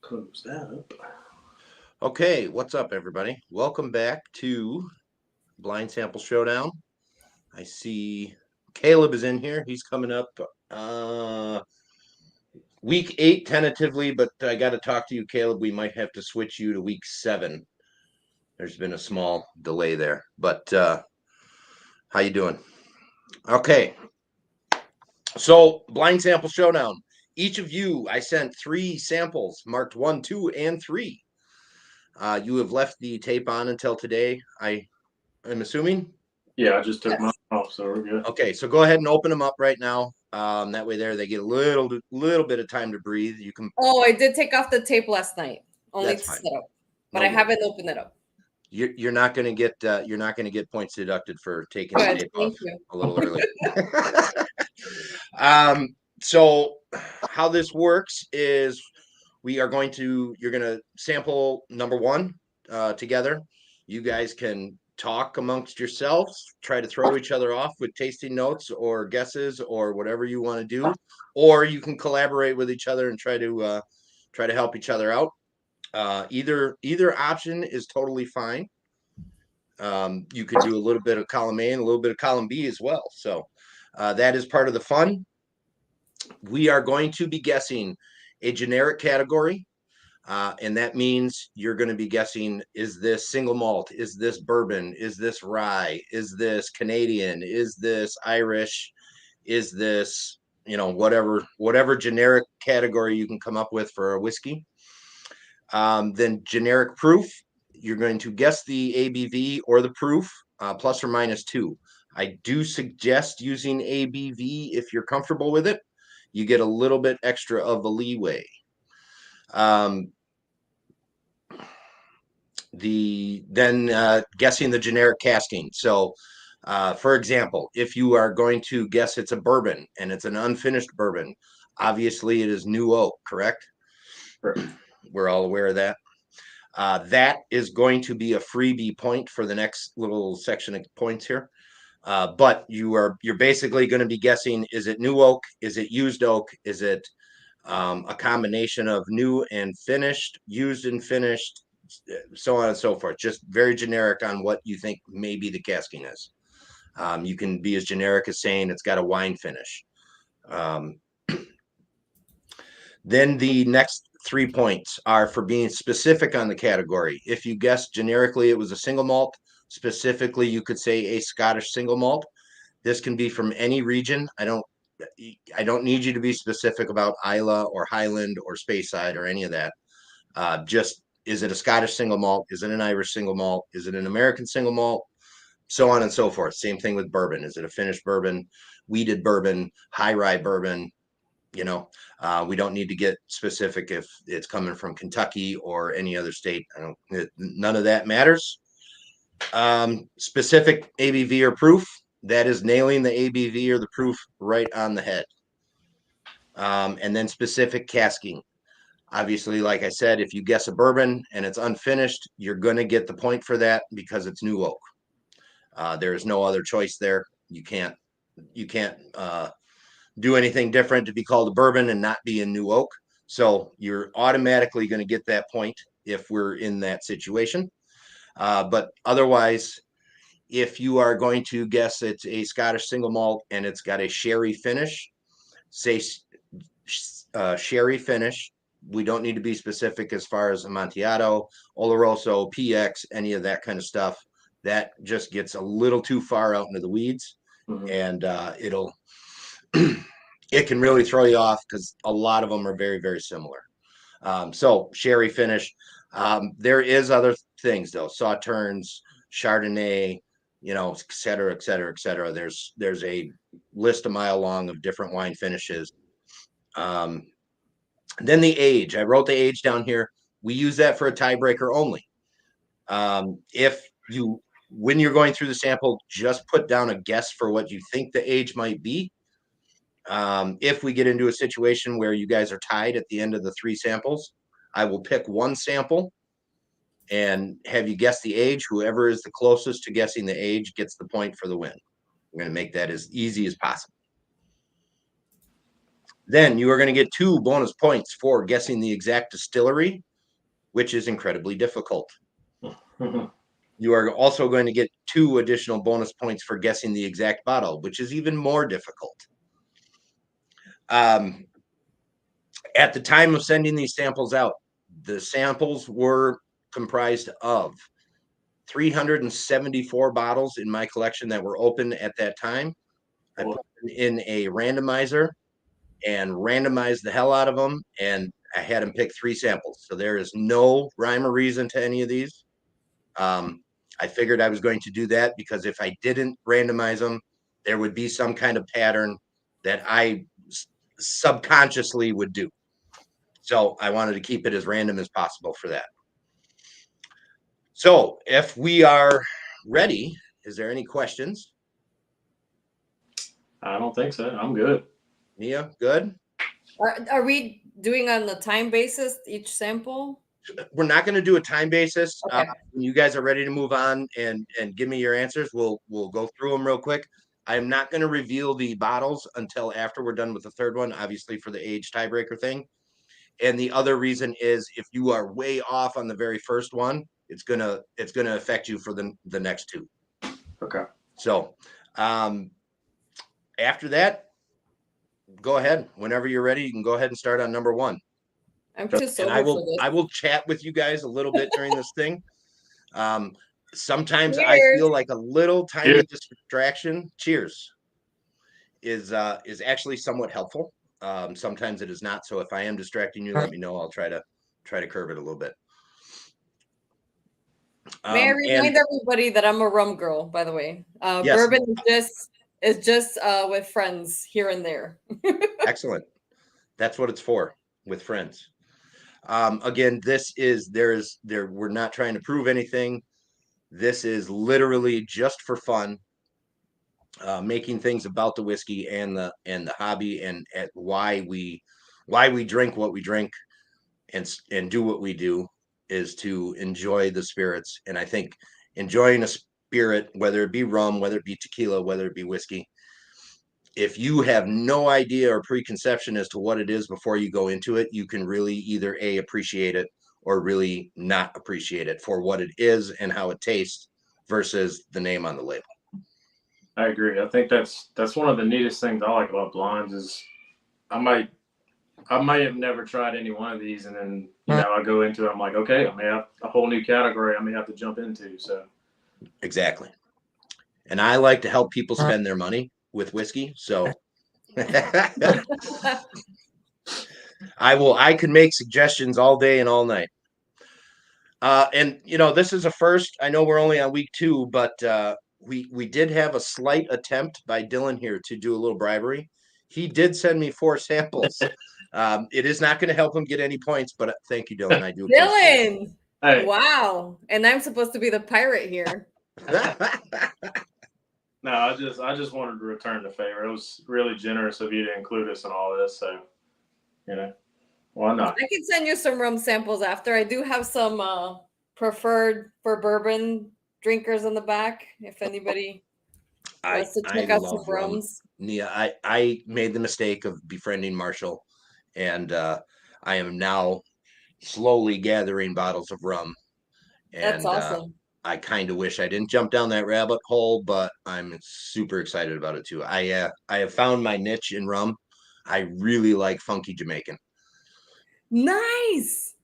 Close that up. Okay, what's up, everybody? Welcome back to Blind Sample Showdown. I see Caleb is in here. He's coming up week 8 tentatively, but I got to talk to you, Caleb. We might have to switch you to week 7. There's been a small delay there, but how you doing? Okay, so Blind Sample Showdown. Each of you, I sent 3 samples marked 1, 2, and 3. You have left the tape on until today, I'm assuming? Yeah, I just took mine off, so we're good. Okay, so go ahead and open them up right now. That way, they get a little bit of time to breathe. You can. Oh, I did take off the tape last night, only That's to fine. set up, but No I worries. haven't opened it up. You're not going to get points deducted for taking the Good, tape thank off you. a little early. So how this works is you're going to sample number 1 together. You guys can talk amongst yourselves, try to throw each other off with tasting notes or guesses or whatever you want to do, or you can collaborate with each other and try to help each other out. Either option is totally fine. You could do a little bit of column A and a little bit of column B as well. So that is part of the fun. We are going to be guessing a generic category. And that means you're going to be guessing, is this single malt? Is this bourbon? Is this rye? Is this Canadian? Is this Irish? Is this, whatever generic category you can come up with for a whiskey. Then generic proof, you're going to guess the ABV or the proof, plus or minus 2. I do suggest using ABV if you're comfortable with it. You get a little bit extra of a leeway. Guessing the generic casting. So, for example, if you are going to guess it's a bourbon and it's an unfinished bourbon, obviously it is new oak, correct? Correct. We're all aware of that. That is going to be a freebie point for the next little section of points here. But you're basically going to be guessing, is it new oak? Is it used oak? Is it a combination of new and finished, used and finished, so on and so forth? Just very generic on what you think maybe the casking is. You can be as generic as saying it's got a wine finish. Then the next 3 points are for being specific on the category. If you guessed generically it was a single malt, specifically you could say a Scottish single malt. This can be from any region. I don't need you to be specific about Islay or Highland or Speyside or any of that. Just, is it a Scottish single malt? Is it an Irish single malt? Is it an American single malt? So on and so forth. Same thing with bourbon. Is it a finished bourbon, wheated bourbon, high rye bourbon? We don't need to get specific if it's coming from Kentucky or any other state. None of that matters. Specific ABV or proof, that is nailing the ABV or the proof right on the head. And then specific casking. Obviously, like I said, if you guess a bourbon and it's unfinished, you're going to get the point for that because it's new oak. There is no other choice there. You can't do anything different to be called a bourbon and not be in new oak. So you're automatically going to get that point if we're in that situation. But otherwise, if you are going to guess it's a Scottish single malt and it's got a sherry finish, say sherry finish. We don't need to be specific as far as Amontillado, Oloroso, PX, any of that kind of stuff. That just gets a little too far out into the weeds, and it can really throw you off because a lot of them are very, very similar. So sherry finish. There is other things though, Sauternes, Chardonnay, et cetera, et cetera, et cetera. There's a list a mile long of different wine finishes. Then the age. I wrote the age down here. We use that for a tiebreaker only. When you're going through the sample, just put down a guess for what you think the age might be. If we get into a situation where you guys are tied at the end of the 3 samples, I will pick one sample and have you guess the age. Whoever is the closest to guessing the age gets the point for the win. I'm going to make that as easy as possible. Then you are going to get 2 bonus points for guessing the exact distillery, which is incredibly difficult. You are also going to get 2 additional bonus points for guessing the exact bottle, which is even more difficult. At the time of sending these samples out, the samples were comprised of 374 bottles in my collection that were open at that time. I put them in a randomizer and randomized the hell out of them, and I had them pick 3 samples. So there is no rhyme or reason to any of these. I figured I was going to do that because if I didn't randomize them, there would be some kind of pattern that I subconsciously would do. So I wanted to keep it as random as possible for that. So if we are ready, is there any questions? I don't think so. I'm good. Nia, good? Are we doing on the time basis each sample? We're not going to do a time basis. Okay. When you guys are ready to move on and give me your answers, we'll go through them real quick. I am not going to reveal the bottles until after we're done with the third one, obviously for the age tiebreaker thing. And the other reason is if you are way off on the very first one, it's gonna affect you for the next 2. Okay. So after that, go ahead. Whenever you're ready, you can go ahead and start on number 1. I'm too sober And for this. I will chat with you guys a little bit during this thing. Sometimes Cheers. I feel like a little tiny distraction. Cheers. Is actually somewhat helpful. Sometimes it is not. So if I am distracting you, let me know. I'll try to curb it a little bit. May I remind everybody that I'm a rum girl, by the way. Yes. Bourbon is just with friends here and there. Excellent. That's what it's for, with friends. Again, we're not trying to prove anything. This is literally just for fun, making things about the whiskey and the hobby and at why we drink what we drink and do what we do is to enjoy the spirits. And I think enjoying a spirit, whether it be rum, whether it be tequila, whether it be whiskey, if you have no idea or preconception as to what it is before you go into it, you can really either appreciate it or really not appreciate it for what it is and how it tastes versus the name on the label. I agree. I think that's one of the neatest things I like about blinds is I might have never tried any one of these, and then I go into it. I'm like, okay, I may have a whole new category I may have to jump into. So exactly, and I like to help people spend their money with whiskey. So I can make suggestions all day and all night. And this is a first. I know we're only on week 2, but we did have a slight attempt by Dylan here to do a little bribery. He did send me 4 samples. It is not going to help him get any points, but thank you, Dylan. I do. Dylan, hey. Wow! And I'm supposed to be the pirate here. No, I just wanted to return the favor. It was really generous of you to include us in all this. So, why not? I can send you some rum samples after. I do have some preferred for bourbon drinkers in the back. If anybody wants to check out some rums. Yeah, I made the mistake of befriending Marshall, and I am now slowly gathering bottles of rum. And, that's awesome. I kind of wish I didn't jump down that rabbit hole, but I'm super excited about it too. I have found my niche in rum. I really like funky Jamaican. Nice.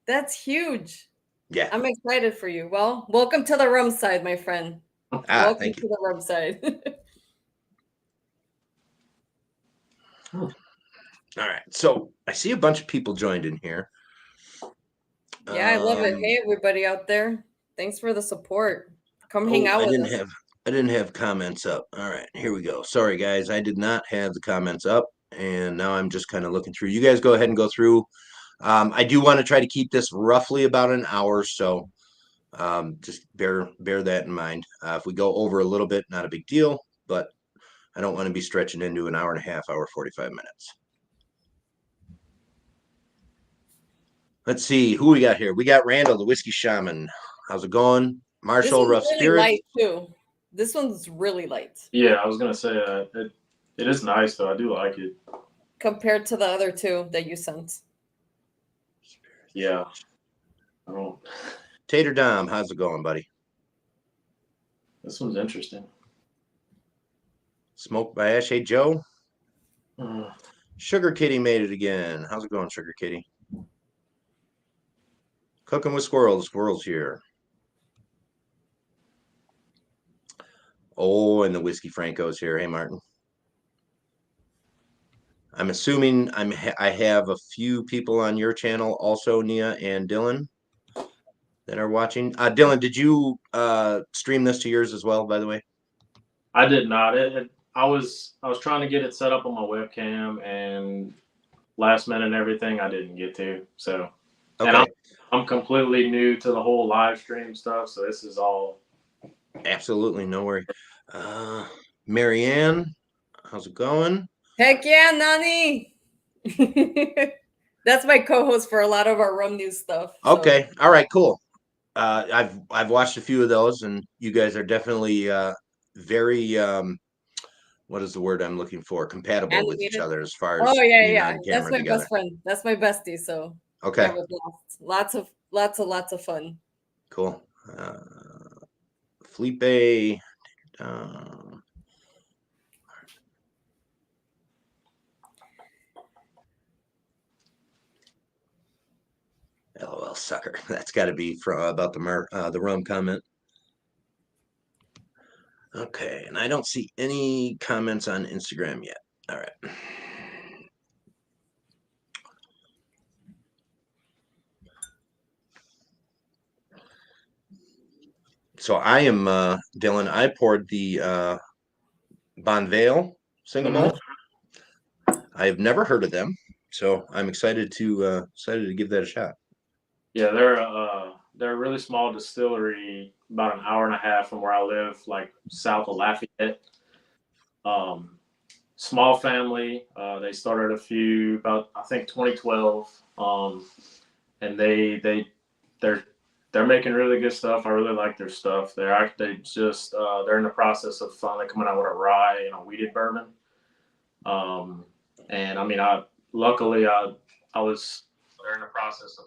That's huge. Yeah. I'm excited for you. Well, welcome to the rum side, my friend. Welcome to the rum side. All right. So I see a bunch of people joined in here. Yeah, I love it. Hey, everybody out there. Thanks for the support. Come hang out with us. I didn't have comments up. All right, here we go. Sorry, guys. I did not have the comments up, and now I'm just kind of looking through. You guys go ahead and go through. I do want to try to keep this roughly about an hour, so just bear that in mind. If we go over a little bit, not a big deal, but I don't want to be stretching into an hour and a half, hour 45 minutes. Let's see who we got here. We got Randall, the Whiskey Shaman. How's it going? Marshall, Rough really Spirits. Light too. This one's really light. Yeah, I was gonna say it is nice though. I do like it. compared to the other two that you sent? Yeah. I don't. Tater Dom, how's it going, buddy? This one's interesting. Smoked by Ash. Hey, Joe. Mm. Sugar Kitty made it again. How's it going, Sugar Kitty? Cooking with Squirrels. Squirrels here. Oh, and the Whiskey Franco's here. Hey, Martin. I'm assuming I have a few people on your channel also, Nia and Dylan, that are watching. Dylan, did you stream this to yours as well, by the way? I did not. I was trying to get it set up on my webcam, and last minute and everything I didn't get to. So, Okay. and I'm completely new to the whole live stream stuff. So this is all. Absolutely, no worry. Marianne, how's it going? Heck yeah, Nani! That's my co-host for a lot of our Rum News stuff. So. Okay, all right, cool. I've watched a few of those, and you guys are definitely very what is the word I'm looking for? Compatible Animated with each other as far as oh yeah, being yeah. on camera That's my together. best friend. That's my bestie. So okay, we have a blast. Lots of fun. Cool. Felipe. LOL sucker. That's got to be from about the rum comment. Okay, and I don't see any comments on Instagram yet. All right. So I am Dylan. I poured the Bonvale single malt. I have never heard of them, so I'm excited to give that a shot. Yeah, they're a really small distillery, about an hour and a half from where I live, like south of Lafayette. Small family. They started about I think 2012, and they're making really good stuff. I really like their stuff. They're in the process of finally coming out with a rye and a wheated bourbon. And I mean, luckily I was they're in the process of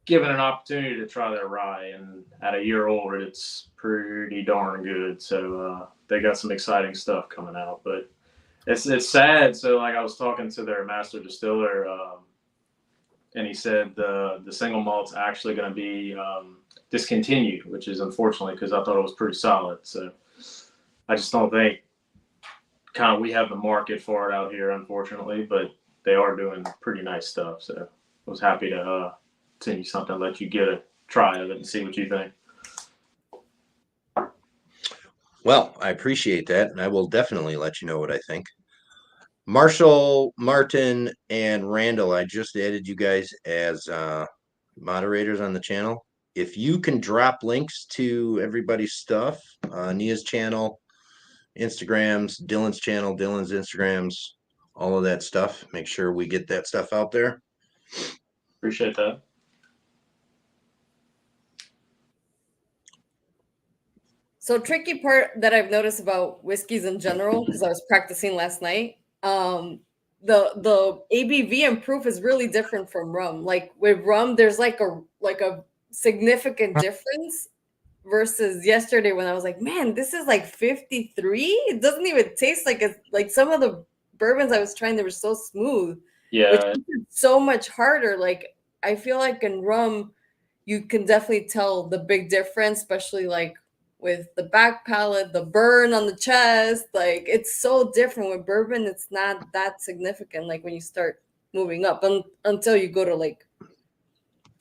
given an opportunity to try their rye, and at a year old, it's pretty darn good. So they got some exciting stuff coming out, but it's sad. So like I was talking to their master distiller, and he said the single malt's actually going to be discontinued, which is unfortunately because I thought it was pretty solid. So I just don't think we have the market for it out here, unfortunately, but they are doing pretty nice stuff. So I was happy to send you something, let you get a try of it and see what you think. Well, I appreciate that, and I will definitely let you know what I think. Marshall, Martin, and Randall, I just added you guys as moderators on the channel. If you can drop links to everybody's stuff, Nia's channel, Instagrams, Dylan's channel, Dylan's Instagrams, all of that stuff, make sure we get that stuff out there. Appreciate that. So tricky part that I've noticed about whiskeys in general, because I was practicing last night, the ABV and proof is really different from rum. Like with rum, there's like a significant difference versus yesterday when I was like, man, this is like 53. It doesn't even taste like it's like some of the bourbons I was trying, they were so smooth. Yeah, which makes it so much harder. Like I feel like in rum, you can definitely tell the big difference, especially like with the back palate, the burn on the chest. Like it's so different. With bourbon, it's not that significant. Like when you start moving up until you go to like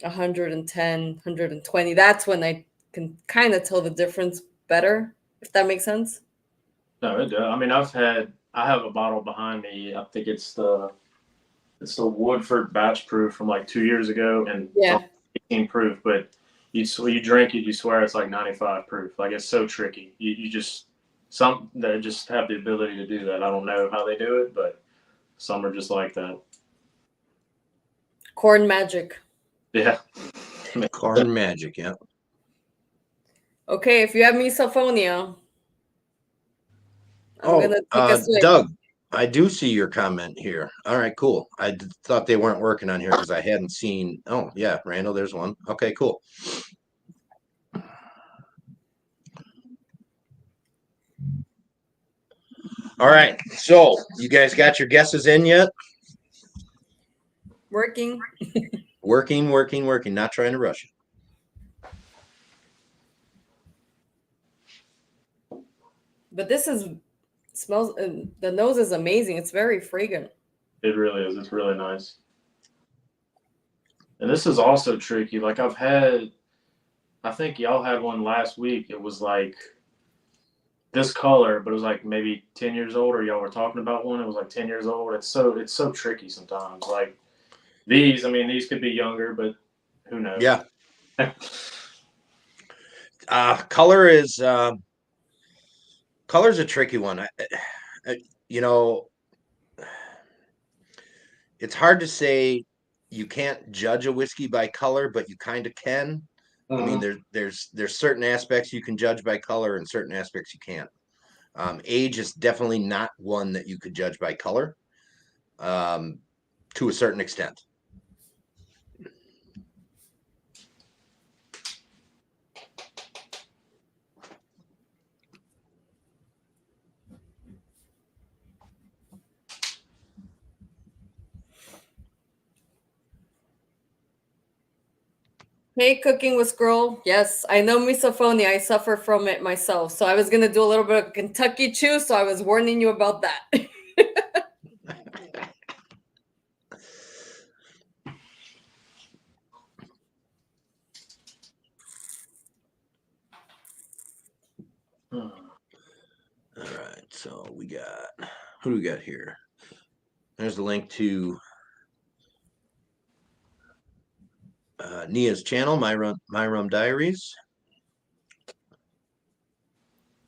110, 120, that's when I can kind of tell the difference better, if that makes sense. No, it does. I mean, I have a bottle behind me. I think it's the Woodford batch proof from like 2 years ago, and Yeah. 18 proof, but you drink it, you swear it's like 95 proof. Like it's so tricky. You just some that just have the ability to do that. I don't know how they do it, but some are just like that. Corn magic. Yeah. Corn magic, yeah. Okay, if you have misophonia, I'm gonna take a swig. Doug, I do see your comment here. All right, cool. Thought they weren't working on here because I hadn't seen. Oh, yeah, Randall, there's one. Okay, cool. All right, so you guys got your guesses in yet? Working. Working. Not trying to rush it. But this smells. The nose is amazing. It's very fragrant. It really is. It's really nice. And this is also tricky. Like I think y'all had one last week. It was like this color, but it was like maybe 10 years old, or y'all were talking about one. It was like 10 years old. It's so tricky sometimes. Like these, I mean, these could be younger, but who knows? Yeah. Color is color's a tricky one. You know, it's hard to say you can't judge a whiskey by color, but you kind of can. I mean, there's certain aspects you can judge by color and certain aspects you can't. Age is definitely not one that you could judge by color, to a certain extent. Hey, cooking with Scroll. Yes, I know misophonia. I suffer from it myself. So I was gonna do a little bit of Kentucky Chew. So I was warning you about that. All right, so who do we got here? There's the link to Nia's channel, My Rum Diaries.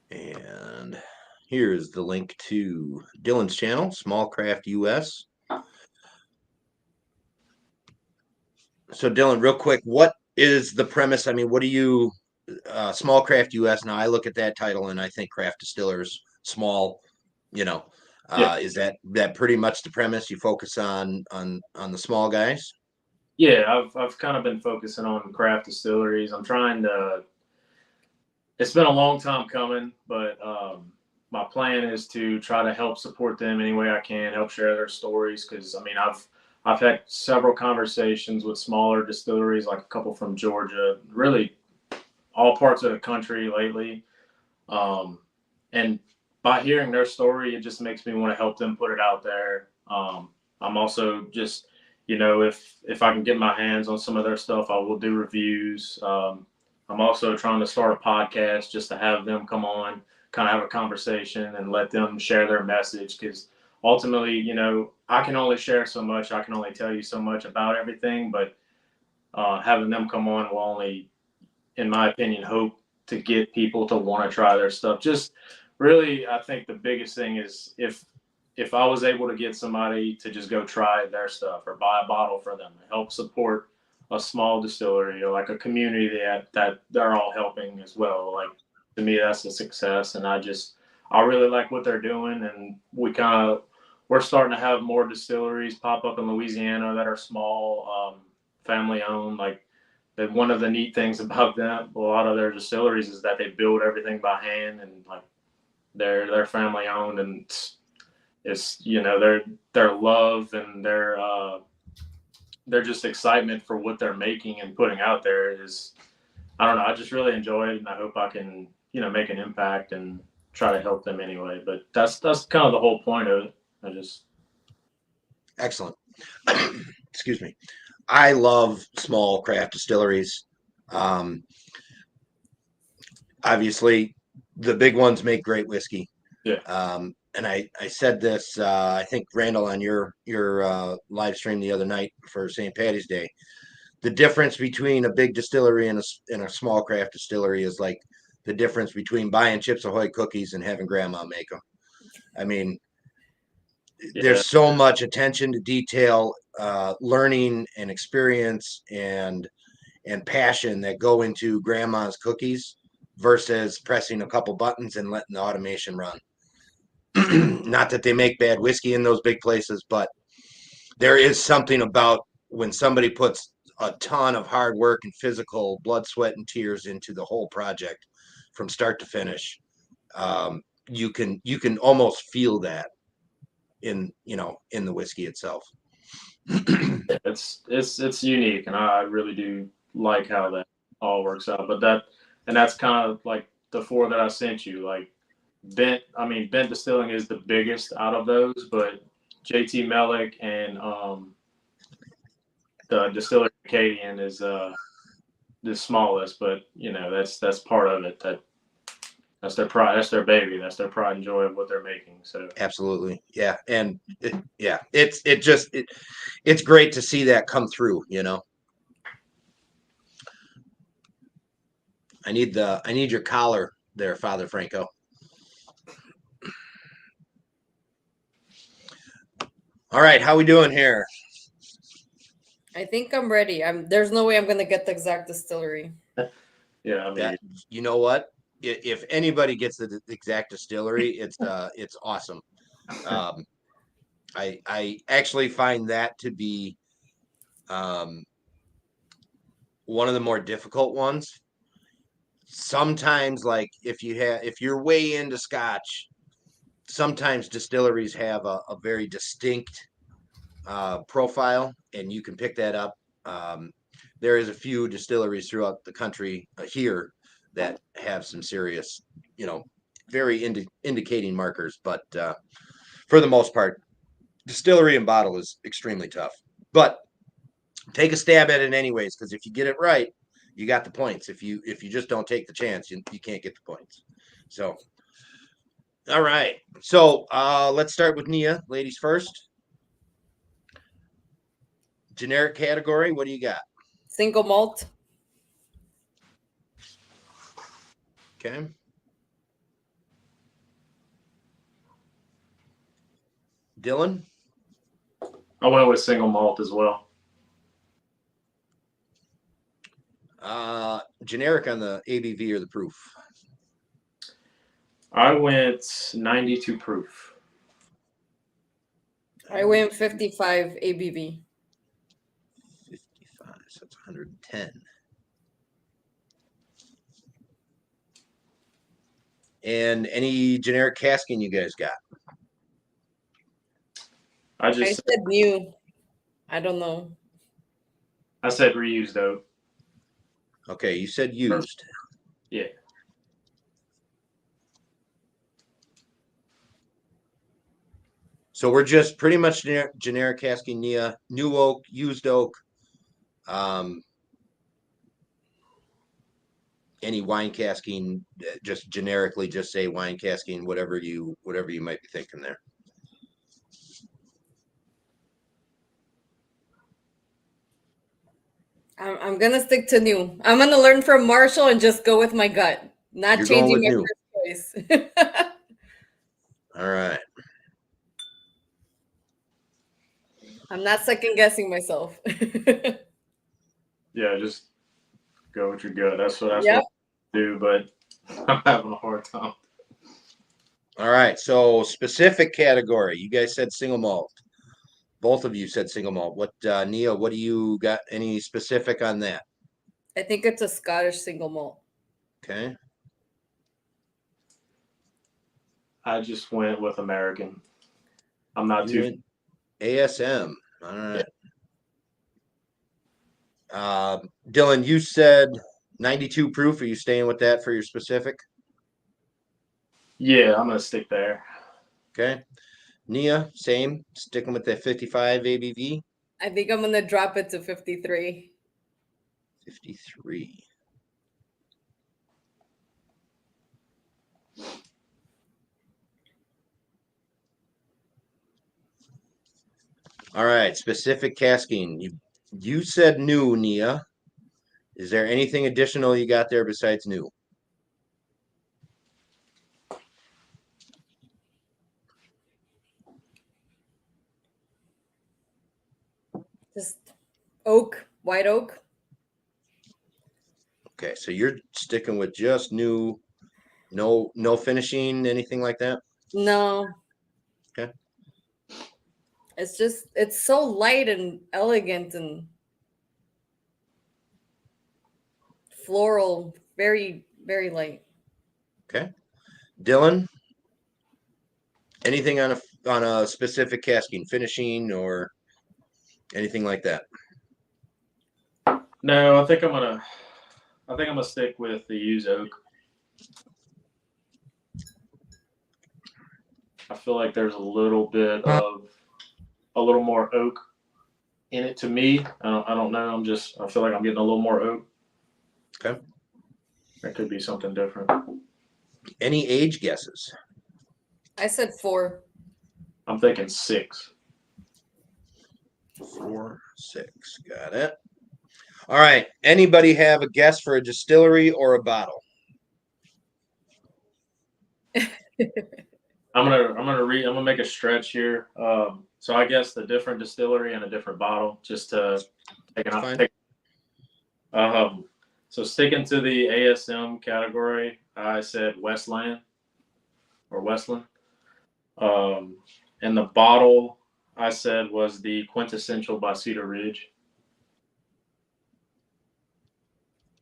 And here's the link to Dylan's channel, Small Craft U.S. So Dylan, real quick, what is the premise? I mean, what do you Small Craft U.S. Now I look at that title and I think craft distillers, small, you know. Yeah. Is that pretty much the premise? You focus on the small guys? Yeah, I've kind of been focusing on craft distilleries. I'm trying to. It's been a long time coming, but my plan is to try to help support them any way I can, help share their stories. Because I mean, I've had several conversations with smaller distilleries, like a couple from Georgia, really all parts of the country lately. And by hearing their story, it just makes me want to help them put it out there. I'm also just, if I can get my hands on some of their stuff, I will do reviews. I'm also trying to start a podcast just to have them come on, kind of have a conversation and let them share their message. Because ultimately, I can only share so much. I can only tell you so much about everything, but having them come on will only, in my opinion, hope to get people to want to try their stuff. Just really, I think the biggest thing is if I was able to get somebody to just go try their stuff or buy a bottle for them, help support a small distillery or like a community that they're all helping as well. Like to me, that's a success, and I really like what they're doing, and we're starting to have more distilleries pop up in Louisiana that are small, family owned. Like that, one of the neat things about them, a lot of their distilleries is that they build everything by hand, and like they're family owned, and it's their love and their just excitement for what they're making and putting out there is, I don't know, I just really enjoy it, and I hope I can make an impact and try to help them anyway. But that's kind of the whole point of it. Excellent. Excuse me. I love small craft distilleries. Obviously, the big ones make great whiskey. Yeah. And I said this, I think Randall, on your live stream the other night for St. Patty's Day. The difference between a big distillery and a small craft distillery is like the difference between buying Chips Ahoy cookies and having grandma make them. I mean, there's so much attention to detail, learning and experience and passion that go into grandma's cookies versus pressing a couple buttons and letting the automation run. Not that they make bad whiskey in those big places, but there is something about when somebody puts a ton of hard work and physical blood, sweat, and tears into the whole project from start to finish. You can almost feel that in in the whiskey itself. It's unique, and I really do like how that all works out. But that's kind of like the four that I sent you. Like Bent Distilling is the biggest out of those, but JT Mellick and the Distillery Acadian is the smallest. But that's part of it. That's their pride. That's their baby. That's their pride and joy of what they're making. So Absolutely, yeah, and it's great to see that come through. I need your collar there, Father Franco. All right, how we doing here? I think I'm ready. There's no way I'm gonna get the exact distillery. yeah, I mean, You know what? If anybody gets the exact distillery, it's awesome. I actually find that to be one of the more difficult ones. Sometimes, like if you're way into Scotch, sometimes distilleries have a very distinct profile, and you can pick that up. There is a few distilleries throughout the country here that have some serious, very indicating markers, but for the most part, distillery and bottle is extremely tough. But take a stab at it anyways, because if you get it right, you got the points. If you just don't take the chance, you can't get the points. So, all right. So let's start with Nia, ladies first. Generic category. What do you got? Single malt. Okay. Dylan? I went with single malt as well. Generic on the ABV or the proof? I went 92 proof. I went 55 ABV. 55, so it's 110. And any generic casking you guys got? I I said new. I don't know. I said reused though. Okay, you said used. Yeah. So we're just pretty much generic casking Nia, new oak, used oak, any wine casking, just generically just say wine casking, whatever you might be thinking there. I'm gonna stick to new. I'm gonna learn from Marshall and just go with my gut, not You're going changing with my new. first choice. All right. I'm not second guessing myself. Yeah, just go with your gut. That's what Yep. I do, but I'm having a hard time. All right. So specific category. You guys said single malt. Both of you said single malt. What Nia, what do you got? Any specific on that? I think it's a Scottish single malt. Okay. I just went with American. I'm not You too. went ASM. All right. Dylan, you said 92 proof. Are you staying with that for your specific? Yeah, I'm gonna stick there. Okay. Nia, same. Sticking with the 55 ABV. I think I'm gonna drop it to 53. 53. All right. Specific casking. You said new, Nia. Is there anything additional you got there besides new? Just oak, white oak. Okay, so you're sticking with just new, no finishing, anything like that? No, Okay. It's so light and elegant and floral, very, very light. Okay. Dylan, anything on a specific casking, finishing, or anything like that? No, I think I'm gonna stick with the used oak. I feel like there's a little more oak in it to me. I don't know. I feel like I'm getting a little more oak. Okay. That could be something different. Any age guesses? I said 4. I'm thinking 6. 4, 6. Got it. All right. Anybody have a guess for a distillery or a bottle? I'm gonna make a stretch here. So I guess the different distillery and a different bottle, just to take an Fine. take. So sticking to the ASM category, I said Westland or Westland. And the bottle I said was the quintessential by Cedar Ridge.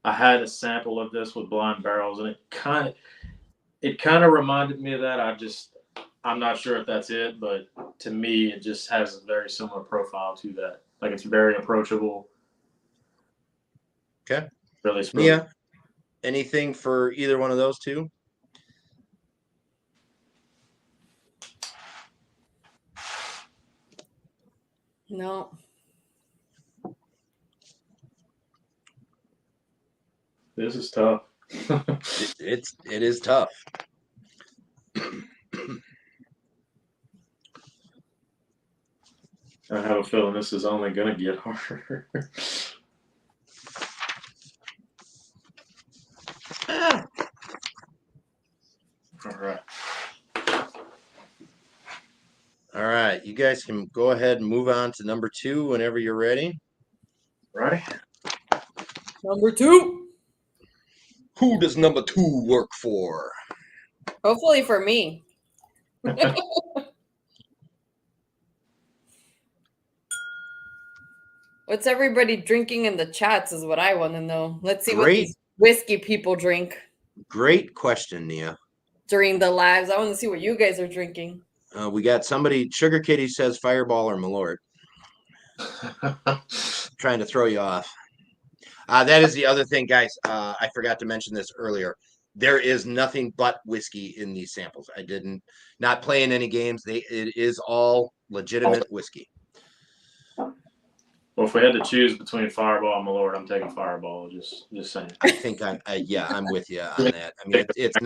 I had a sample of this with blind barrels, and it kind of reminded me of that. I'm not sure if that's it, but to me, it just has a very similar profile to that. Like it's very approachable. Okay. Really smooth. Yeah. Anything for either one of those two? No. This is tough. It is tough. I have a feeling this is only going to get harder. All right. All right. You guys can go ahead and move on to number 2 whenever you're ready. Ready? Number 2. Who does number 2 work for? Hopefully for me. What's everybody drinking in the chats is what I want to know. Let's see what these whiskey people drink Great question, Nia. during the lives. I want to see what you guys are drinking. We got somebody, Sugar Kitty says Fireball or Malort. Trying to throw you off. That is the other thing, guys. I forgot to mention this earlier. There is nothing but whiskey in these samples. Not playing any games. It is all legitimate whiskey. Well, if we had to choose between Fireball and Malort, I'm taking Fireball. Just saying. I think I'm with you on that. I mean, it's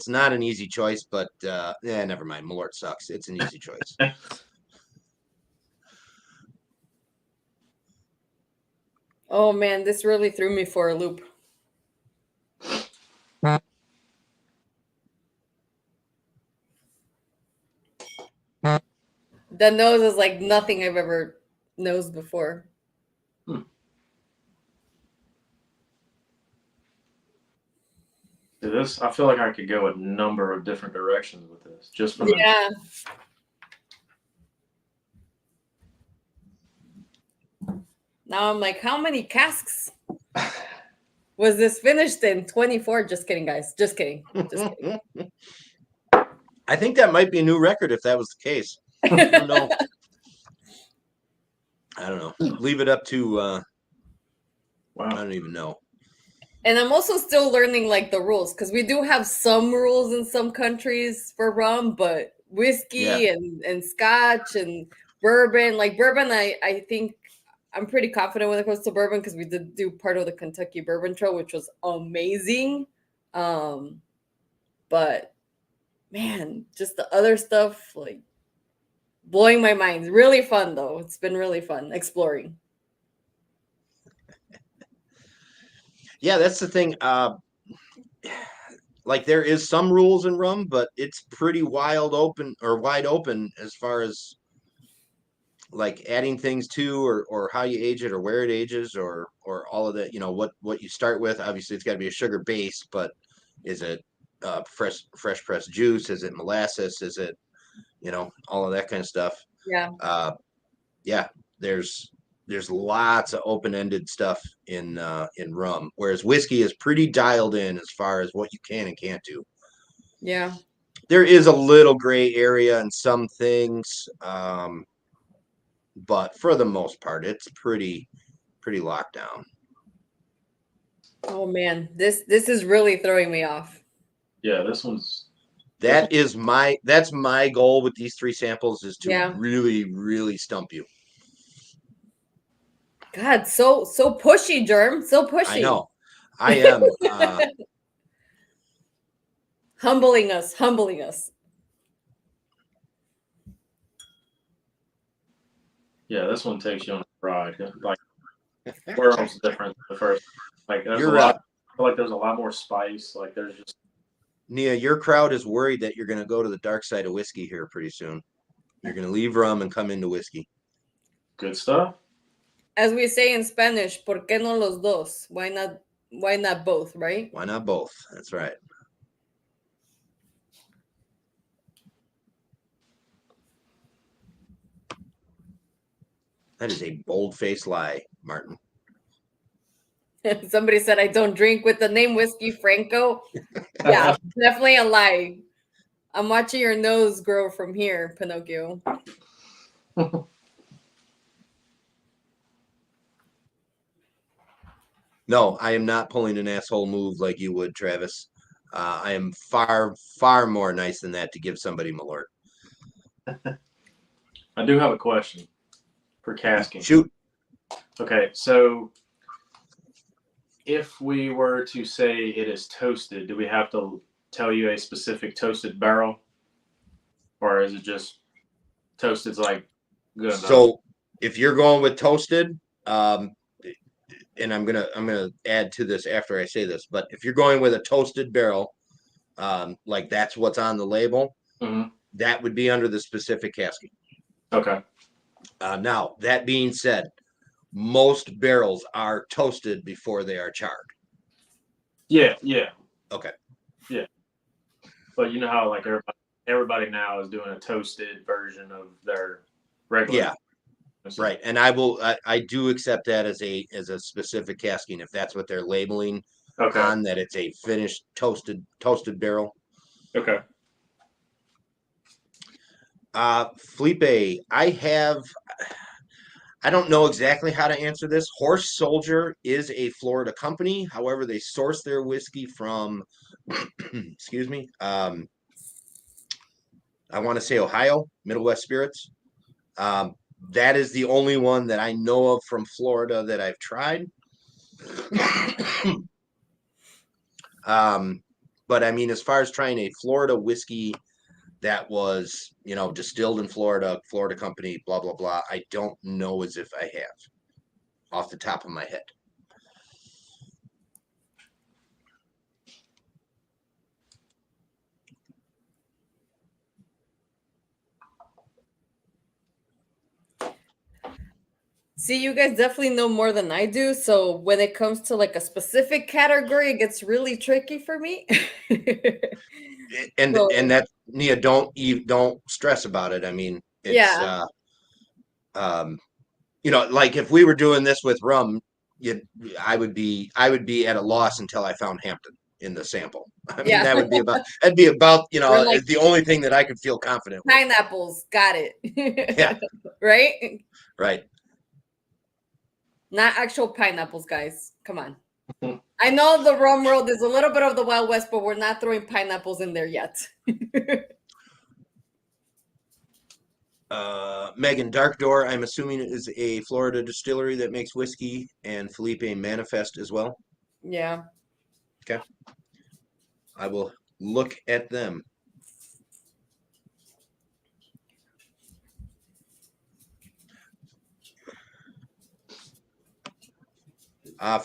not an easy choice, but never mind. Malort sucks. It's an easy choice. Oh man, this really threw me for a loop. The nose is like nothing I've ever nosed before. This, I feel like I could go a number of different directions with this. Just from Yeah. Now I'm like, how many casks was this finished in? 24. Just kidding, guys. Just kidding. Just kidding. I think that might be a new record if that was the case. I don't know. I don't know. Leave it up to. Wow. I don't even know. And I'm also still learning like the rules because we do have some rules in some countries for rum, but whiskey and scotch and bourbon, like bourbon, I think I'm pretty confident when it comes to bourbon because we did do part of the Kentucky Bourbon Trail, which was amazing. But man, just the other stuff, like blowing my mind. Really fun though. It's been really fun exploring. Yeah, that's the thing. Like there is some rules in rum, but it's pretty wide open as far as like adding things to or how you age it or where it ages or all of that. You know what you start with. Obviously, it's got to be a sugar base, but is it fresh pressed juice? Is it molasses? Is it all of that kind of stuff. Yeah. Yeah, there's lots of open-ended stuff in rum, whereas whiskey is pretty dialed in as far as what you can and can't do. Yeah. There is a little gray area in some things, but for the most part, it's pretty locked down. Oh man, this is really throwing me off. Yeah, That's my goal with these 3 samples is to really stump you. God, so pushy, Germ. So pushy. I know. I am humbling us. Yeah, this one takes you on a ride. Like, world's different than the first. Like, there's You're a lot. I feel like there's a lot more spice. Like, there's just Nia, your crowd is worried that you're going to go to the dark side of whiskey here pretty soon. You're going to leave rum and come into whiskey. good stuff. As we say in Spanish, ¿por qué no los dos? Why not both, right? Why not both? That's right. That is a bold-faced lie, Martin. Somebody said I don't drink with the name whiskey, Franco. Yeah, definitely a lie. I'm watching your nose grow from here, Pinocchio. No, I am not pulling an asshole move like you would, Travis. I am far more nice than that to give somebody Malort. I do have a question for casking. Shoot. Okay, so if we were to say it is toasted, do we have to tell you a specific toasted barrel, or is it just toasted's like good enough? So if you're going with toasted, and I'm gonna add to this after I say this, but if you're going with a toasted barrel, like that's what's on the label, that would be under the specific casking. Okay. Now that being said, most barrels are toasted before they are charred. Yeah. Okay. Yeah. But you know how like everybody now is doing a toasted version of their regular. Yeah. Right. And I do accept that as a specific casking if that's what they're labeling on, that it's a finished toasted barrel. Okay. Felipe, I don't know exactly how to answer this. Horse Soldier is a Florida company. However, they source their whiskey from, excuse me, I want to say Ohio, Middle West Spirits. That is the only one that I know of from Florida that I've tried. But I mean, as far as trying a Florida whiskey that was, distilled in Florida company, blah, blah, blah, I don't know as if I have off the top of my head. See, you guys definitely know more than I do. So when it comes to like a specific category, it gets really tricky for me. and that, Nia, don't stress about it. I mean, it's like if we were doing this with rum, I would be at a loss until I found Hampton in the sample. I mean, that'd be about like, the only thing that I could feel confident with. Pineapples, got it. Yeah. Right. Not actual pineapples, guys. Come on. I know the rum world is a little bit of the Wild West, but we're not throwing pineapples in there yet. Megan, Dark Door, I'm assuming it is a Florida distillery that makes whiskey, and Felipe Manifest as well. Yeah. Okay. I will look at them.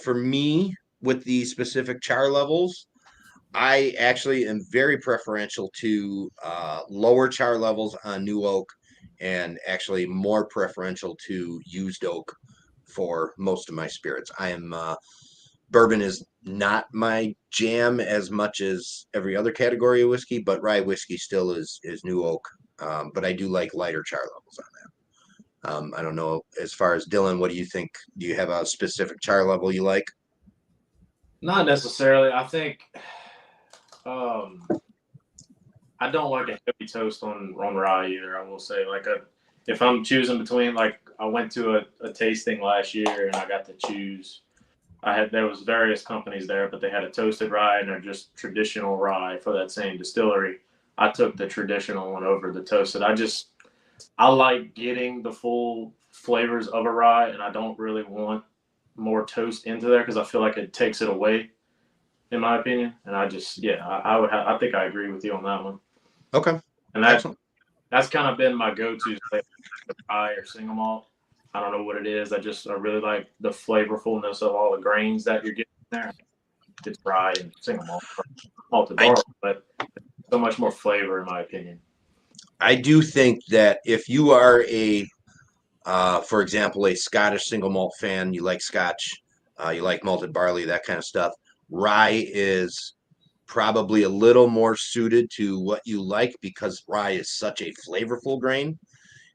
For me, with the specific char levels, I actually am very preferential to lower char levels on new oak, and actually more preferential to used oak for most of my spirits. I am bourbon is not my jam as much as every other category of whiskey, but rye whiskey still is new oak but I do like lighter char levels on that. I don't know, as far as Dylan, what do you think? Do you have a specific char level you like? Not necessarily. I think um, I don't like a heavy toast on rye either. I will say, if I'm choosing between, like, I went to a tasting last year and I got to choose. There was various companies there, but they had a toasted rye and they're just traditional rye for that same distillery. I took the traditional one over the toasted. I like getting the full flavors of a rye, and I don't really want more toast into there because I feel like it takes it away, in my opinion. And I think I agree with you on that one. Okay, And excellent. that's kind of been my go-to flavor, rye or single malt. I don't know what it is. I really like the flavorfulness of all the grains that you're getting there. It's rye and single malt, malted barley, but so much more flavor, in my opinion. I do think that if you are for example, a Scottish single malt fan, you like Scotch, you like malted barley, that kind of stuff, rye is probably a little more suited to what you like because rye is such a flavorful grain.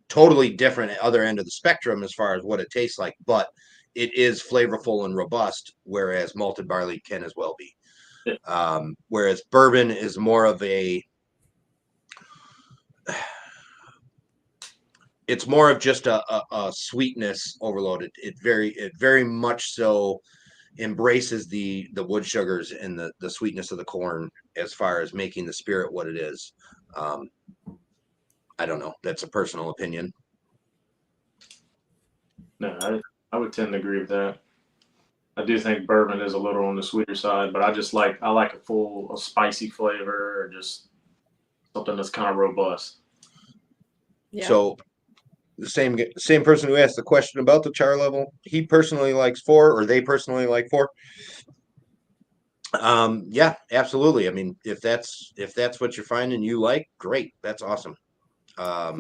Totally different other end of the spectrum as far as what it tastes like, but it is flavorful and robust, whereas malted barley can as well be. Whereas bourbon is more of it's more of just a sweetness overload. It very much so embraces the wood sugars and the sweetness of the corn as far as making the spirit what it is. Um, I don't know. That's a personal opinion. No, I would tend to agree with that. I do think bourbon is a little on the sweeter side, but I like a spicy flavor or just something that's kind of robust. Yeah. So the same person who asked the question about the char level, he personally likes 4, or they personally like 4. Yeah, absolutely. I mean, if that's what you're finding you like, great. That's awesome. So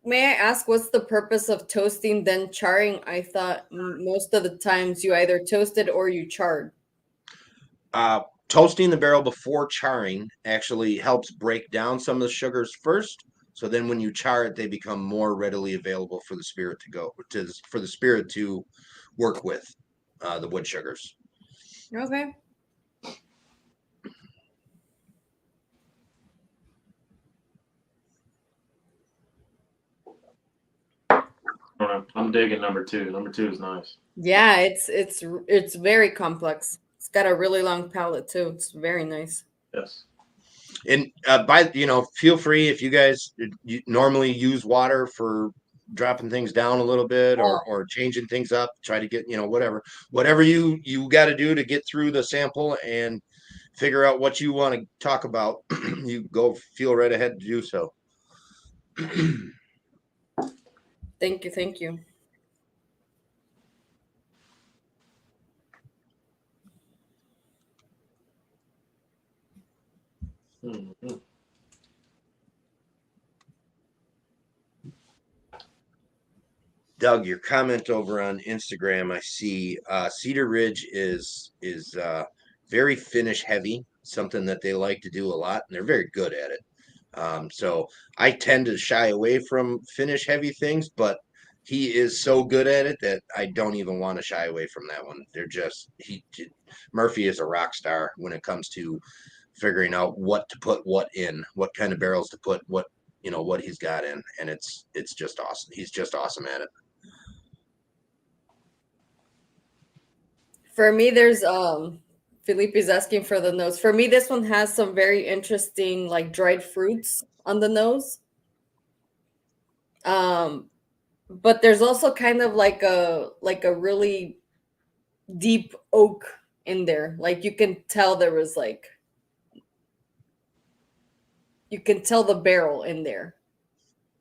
may I ask, what's the purpose of toasting then charring? I thought most of the times you either toasted or you charred. Toasting the barrel before charring actually helps break down some of the sugars first. So then when you char it, they become more readily available for the spirit to work with the wood sugars. Okay. I'm digging number 2. Number 2 is nice. Yeah, it's very complex. It's got a really long palate too. It's very nice. Yes. And feel free if you guys normally use water for dropping things down a little bit or changing things up, try to get, whatever you got to do to get through the sample and figure out what you want to talk about. You go feel right ahead to do so. Thank you. Mm-hmm. Doug, your comment over on Instagram, I see Cedar Ridge is very finish heavy, something that they like to do a lot, and they're very good at it. So I tend to shy away from finish heavy things, but he is so good at it that I don't even want to shy away from that one. Murphy is a rock star when it comes to figuring out what to put what in, what kind of barrels to put what he's got in, and it's just awesome. He's just awesome at it. For me, there's Felipe is asking for the nose. For me, this one has some very interesting like dried fruits on the nose. Um, but there's also kind of like a really deep oak in there. Like you can tell you can tell the barrel in there.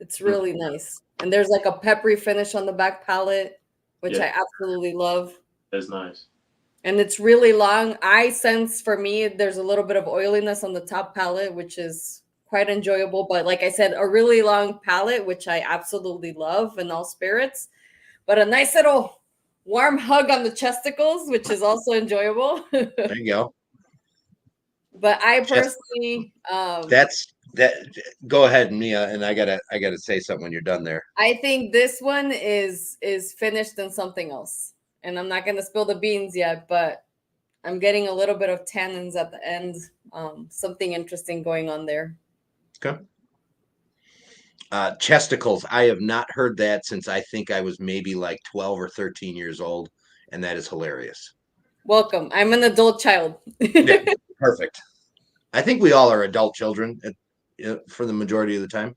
It's really nice. And there's like a peppery finish on the back palate, which I absolutely love. That's nice. And it's really long. I sense for me, there's a little bit of oiliness on the top palate, which is quite enjoyable. But like I said, a really long palate, which I absolutely love in all spirits. But a nice little warm hug on the chesticles, which is also enjoyable. There you go. But I personally, That go ahead, Mia, and I gotta say something when you're done there. I think this one is finished in something else, and I'm not gonna spill the beans yet, but I'm getting a little bit of tannins at the end. Something interesting going on there. Okay. Chesticles. I have not heard that since I think I was maybe like 12 or 13 years old, and that is hilarious. Welcome. I'm an adult child. Yeah, perfect. I think we all are adult children for the majority of the time.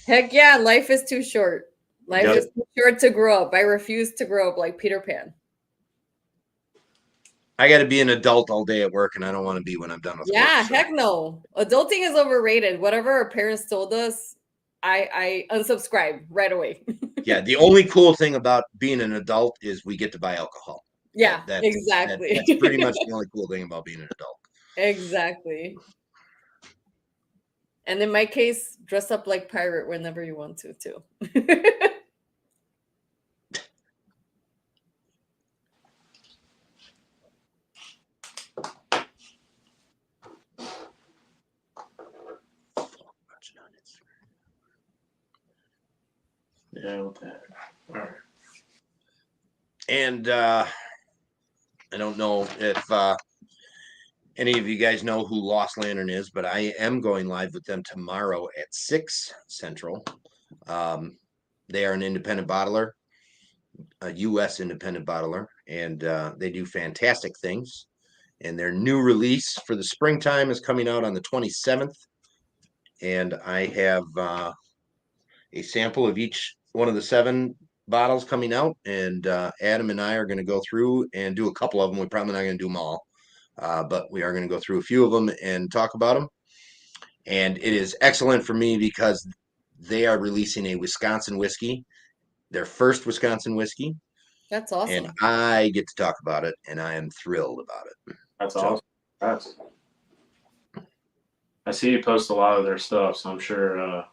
Heck yeah, life is too short. Life Yep. is too short to grow up. I refuse to grow up like Peter Pan. I got to be an adult all day at work, and I don't want to be when I'm done with work. Yeah, So. heck no. Adulting is overrated. Whatever our parents told us, I unsubscribe right away. Yeah, the only cool thing about being an adult is we get to buy alcohol. Yeah, exactly. That's pretty much the only cool thing about being an adult. Exactly. And in my case, dress up like pirate whenever you want to, too. Yeah, with that. All right. And I don't know if any of you guys know who Lost Lantern is, but I am going live with them tomorrow at 6 Central. They are an independent bottler, a U.S. independent bottler, and they do fantastic things. And their new release for the springtime is coming out on the 27th. And I have a sample of each one of the 7 bottles coming out. And Adam and I are going to go through and do a couple of them. We're probably not going to do them all, but we are going to go through a few of them and talk about them. And it is excellent for me because they are releasing a Wisconsin whiskey, their first Wisconsin whiskey. That's awesome. And I get to talk about it, and I am thrilled about it. That's awesome. I see you post a lot of their stuff, so I'm sure.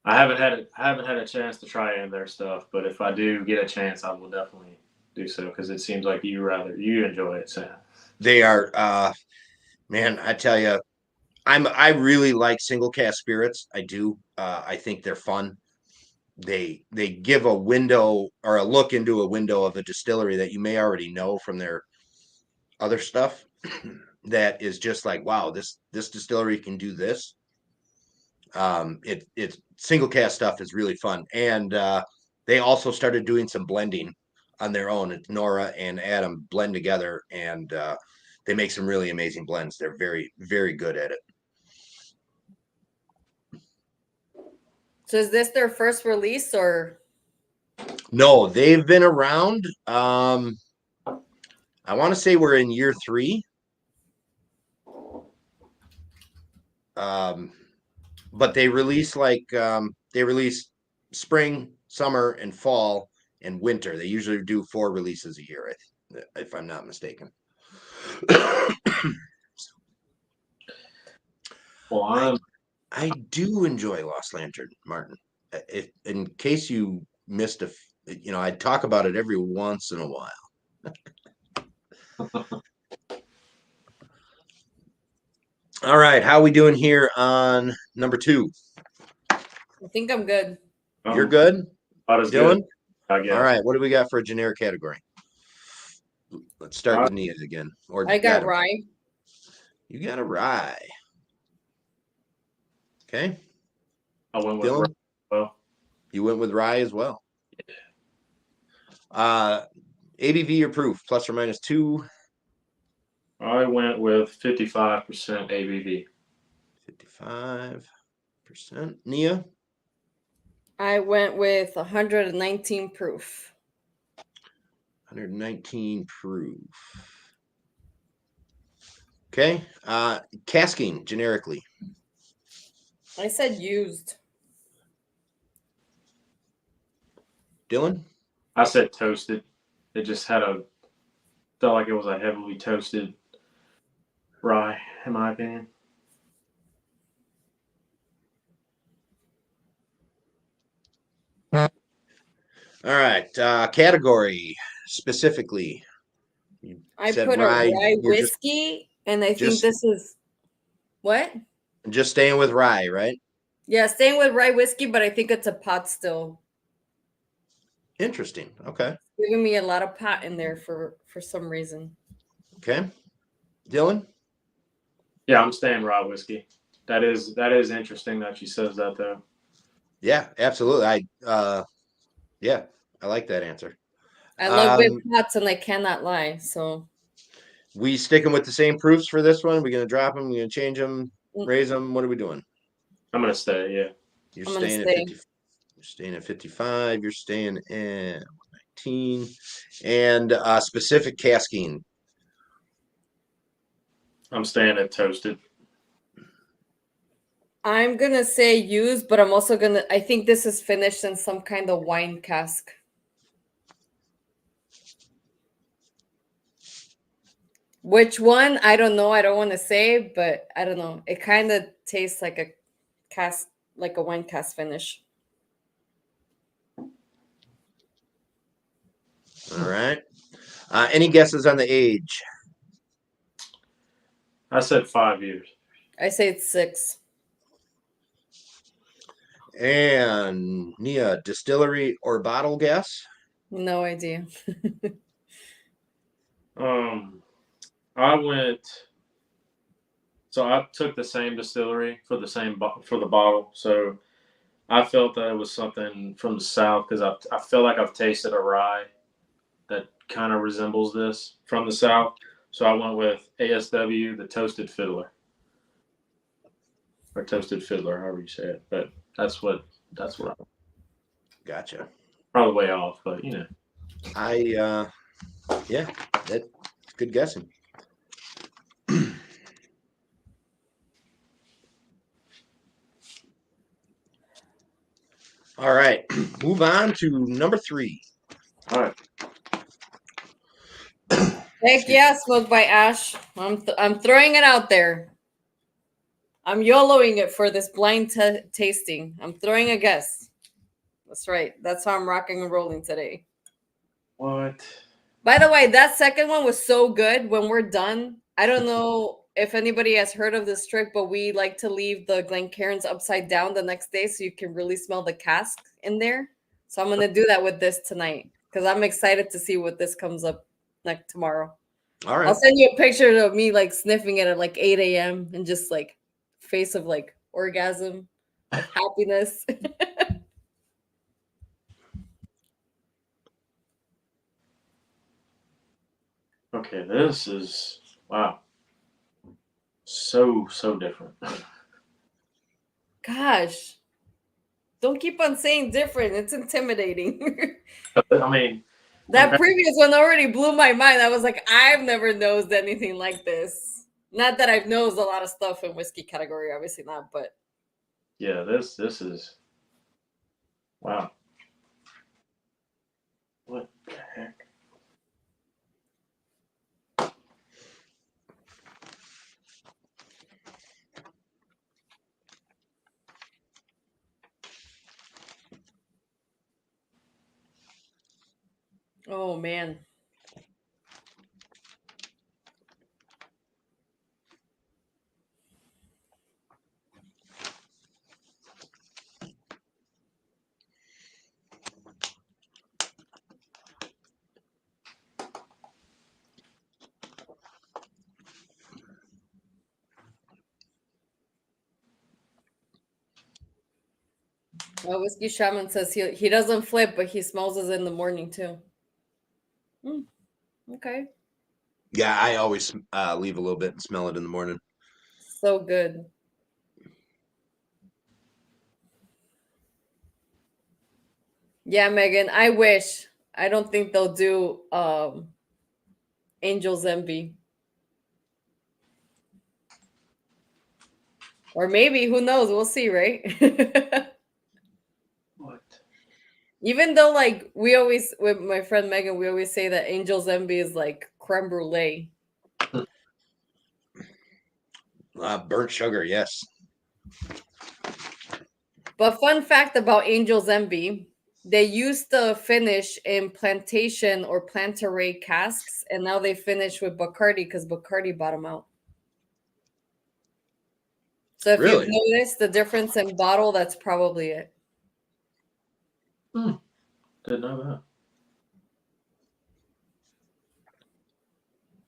I haven't had a chance to try any of their stuff, but if I do get a chance, I will definitely do so because it seems like you enjoy it. So they are, man, I tell you, I really like single cast spirits. I do. I think they're fun. They give a window or a look into a window of a distillery that you may already know from their other stuff. That is just like, wow, this distillery can do this. It's single cast stuff is really fun, and they also started doing some blending on their own. It's Nora and Adam blend together, and they make some really amazing blends. They're very, very good at it. So is this their first release or? No, they've been around. I want to say we're in year 3. But they release they release spring, summer, and fall and winter. They usually do 4 releases a year, if I'm not mistaken. well, I do enjoy Lost Lantern, Martin. In case you missed I talk about it every once in a while. All right, how are we doing here on number 2? I think I'm good. You're good? About as Dylan? good, I guess. All right, what do we got for a generic category? Let's start with Nia again. Or I got Adam. rye. You got a rye. Okay. I went with Dylan? well. You went with rye as well. ABV or proof, plus or minus 2? I went with 55% ABV. 55%. Nia? I went with 119 proof. 119 proof. Okay. Casking generically. I said used. Dylan? I said toasted. It just felt like it was a heavily toasted rye, in my opinion. All right. Category specifically. I put a rye whiskey, and I think this is what? Just staying with rye, right? Yeah, staying with rye whiskey, but I think it's a pot still. Interesting. Okay. Giving me a lot of pot in there for some reason. Okay. Dylan? Yeah, I'm staying raw whiskey. That is interesting that she says that though. Yeah, absolutely. Yeah, I like that answer. I love big Um, pots and I cannot lie. So we sticking with the same proofs for this one? We're gonna drop them, we're gonna change them, mm, raise them. What are we doing? I'm gonna stay. Yeah. You're I'm gonna staying at stay. 50. You're staying at 55. You're staying at 19. And specific casking. I'm staying at toasted. I'm gonna say used, but I'm also gonna. I think this is finished in some kind of wine cask. Which one? I don't know. I don't want to say, but I don't know. It kind of tastes like a cask, like a wine cask finish. All right. Any guesses on the age? I said 5 years. I say it's 6. And Nia, distillery or bottle guess? No idea. I went. So I took the same distillery for the for the bottle. So I felt that it was something from the south because I feel like I've tasted a rye that kind of resembles this from the south. So I went with ASW, the Toasted Fiddler, or Toasted Fiddler, however you say it. But that's what I'm Gotcha. probably way off, but you know. Yeah, that's good guessing. All right, move on to number 3. All right. Heck yeah, smoked by Ash. I'm throwing it out there. I'm YOLOing it for this blind tasting. I'm throwing a guess. That's right. That's how I'm rocking and rolling today. What? By the way, that second one was so good. When we're done, I don't know if anybody has heard of this trick, but we like to leave the Glencairns upside down the next day so you can really smell the cask in there. So I'm gonna do that with this tonight because I'm excited to see what this comes up like tomorrow. All I'll right. send you a picture of me like sniffing it at like 8 a.m. and just like face of like orgasm of happiness. Okay, this is wow. So different. Gosh, don't keep on saying different. It's intimidating. I mean, That previous one already blew my mind. I was like, I've never nosed anything like this. Not that I've nosed a lot of stuff in whiskey category, obviously not, but yeah, this is wow. What the heck? oh man. Well, Whiskey Shaman says he doesn't flip, but he smells it in the morning too. Hmm, okay. Yeah, I always leave a little bit and smell it in the morning. So good. Yeah, Megan, I wish. I don't think they'll do Angel's Envy. Or maybe, who knows? We'll see, right? What? Even though, like, we always, with my friend Megan, we always say that Angel's Envy is like creme brulee. Burnt sugar, yes. But fun fact about Angel's Envy, they used to finish in plantation or plantaray casks, and now they finish with Bacardi because Bacardi bought them out. So if you've Really? noticed the difference in bottle, that's probably it. Didn't know that.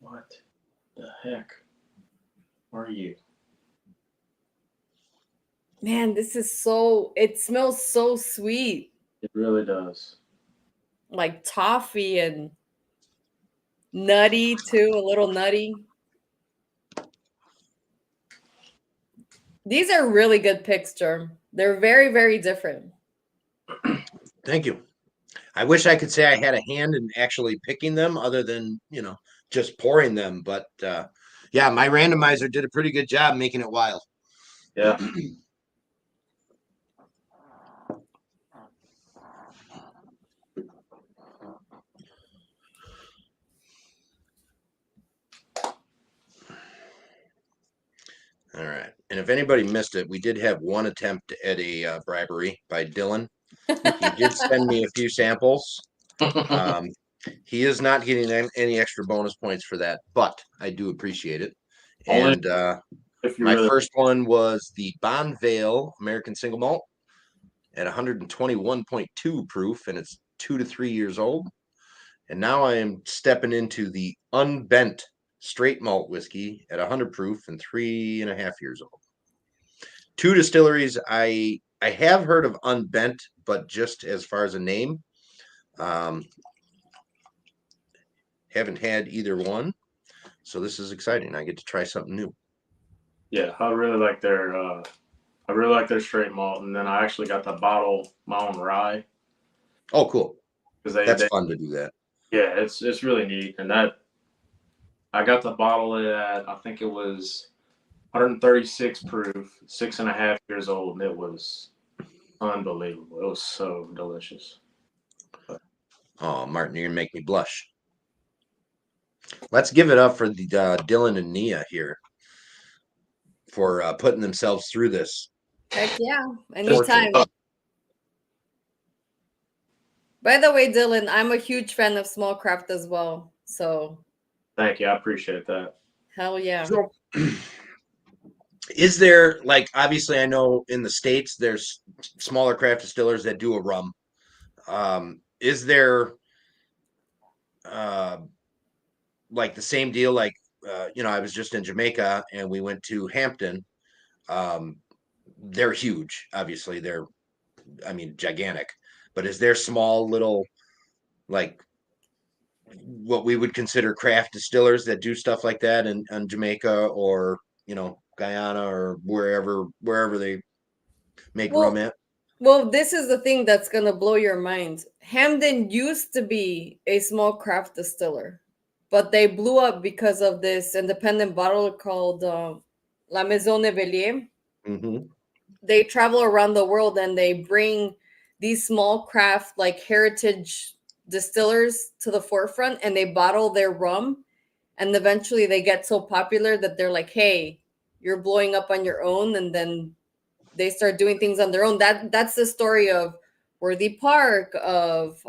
What the heck are you? Man, this is it smells so sweet. It really does. Like toffee and nutty too, a little nutty. These are really good picks, Germ. They're very, very different. Thank you. I wish I could say I had a hand in actually picking them other than, just pouring them. But yeah, my randomizer did a pretty good job making it wild. Yeah. All right. And if anybody missed it, we did have one attempt at a bribery by Dylan. He did send me a few samples. He is not getting any extra bonus points for that, but I do appreciate it. Only And if you my really. first one was the Bonvale American Single Malt at 121.2 proof, and it's 2 to 3 years old. And now I am stepping into the unbent straight malt whiskey at 100 proof and 3.5 years old. Two distilleries I have heard of unbent, but just as far as a name, haven't had either one. So this is exciting. I get to try something new. Yeah, I really like their straight malt, and then I actually got to bottle my own rye Oh, cool. because That's fun to do that. yeah, it's really neat, and that I got to bottle it at I think it was 136 proof, 6.5 years old, and it was unbelievable. It was so delicious. Oh, Martin, you're gonna make me blush. Let's give it up for the Dylan and Nia here for putting themselves through this. Heck yeah, Torture. anytime. By the way, Dylan, I'm a huge fan of Small Craft as well. So Thank you, I appreciate that. hell yeah. So, is there, like, obviously I know in the States there's smaller craft distillers that do a rum. Is there like the same deal? Like, I was just in Jamaica and we went to Hampton. They're huge, obviously. Gigantic. But is there small little, like, what we would consider craft distillers that do stuff like that in Jamaica or Guyana or wherever they make rum at? Well, this is the thing that's gonna blow your mind. Hamden used to be a small craft distiller, but they blew up because of this independent bottler called La Maison Bellier. Mm-hmm. They travel around the world and they bring these small craft like heritage distillers to the forefront, and they bottle their rum, and eventually they get so popular that they're like, hey, you're blowing up on your own, and then they start doing things on their own. That's the story of Worthy Park, of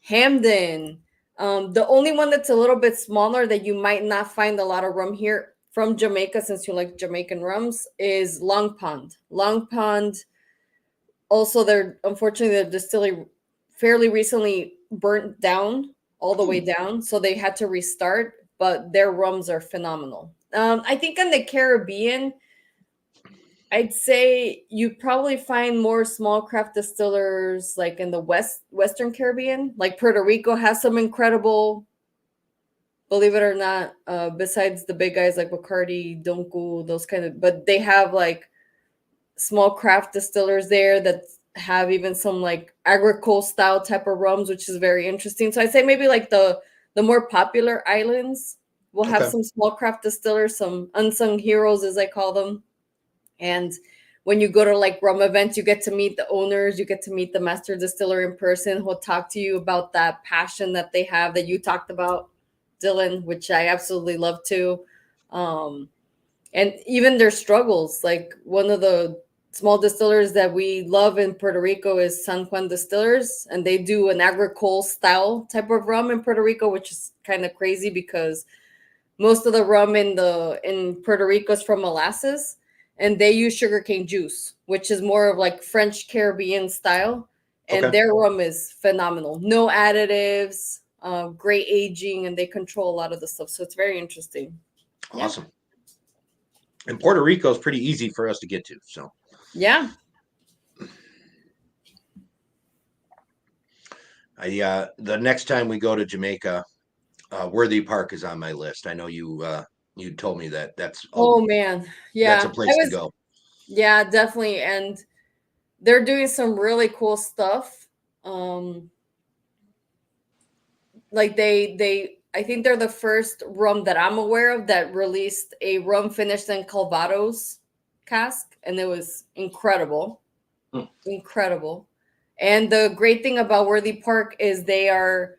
Hamden. The only one that's a little bit smaller that you might not find a lot of rum here from Jamaica, since you like Jamaican rums, is Long Pond. Long Pond, also, they're unfortunately the distillery fairly recently burnt down all the way down, so they had to restart. But their rums are phenomenal. I think in the Caribbean, I'd say you probably find more small craft distillers like in the Western Caribbean. Like Puerto Rico has some incredible, believe it or not, besides the big guys like Bacardi, Donku, those kind of, but they have like small craft distillers there that have even some like agricole style type of rums, which is very interesting. So I'd say maybe like the more popular islands will have Okay. some small craft distillers, some unsung heroes as I call them. And when you go to like rum events, you get to meet the owners, you get to meet the master distiller in person who'll talk to you about that passion that they have that you talked about, Dylan, which I absolutely love too. And even their struggles. Like one of the small distillers that we love in Puerto Rico is San Juan Distillers, and they do an agricole style type of rum in Puerto Rico, which is kind of crazy because most of the rum in Puerto Rico is from molasses, and they use sugarcane juice, which is more of like French Caribbean style. And Okay. their rum is phenomenal. No additives, great aging, and they control a lot of the stuff. So it's very interesting. Awesome. And Puerto Rico is pretty easy for us to get to. So Yeah. the next time we go to Jamaica, Worthy Park is on my list. I know you told me that that's Oh man. that's Yeah. a place to go. Yeah, definitely. And they're doing some really cool stuff. Like they I think they're the first rum that I'm aware of that released a rum finished in Calvados cask, and it was incredible. Hmm. Incredible. And the great thing about Worthy Park is they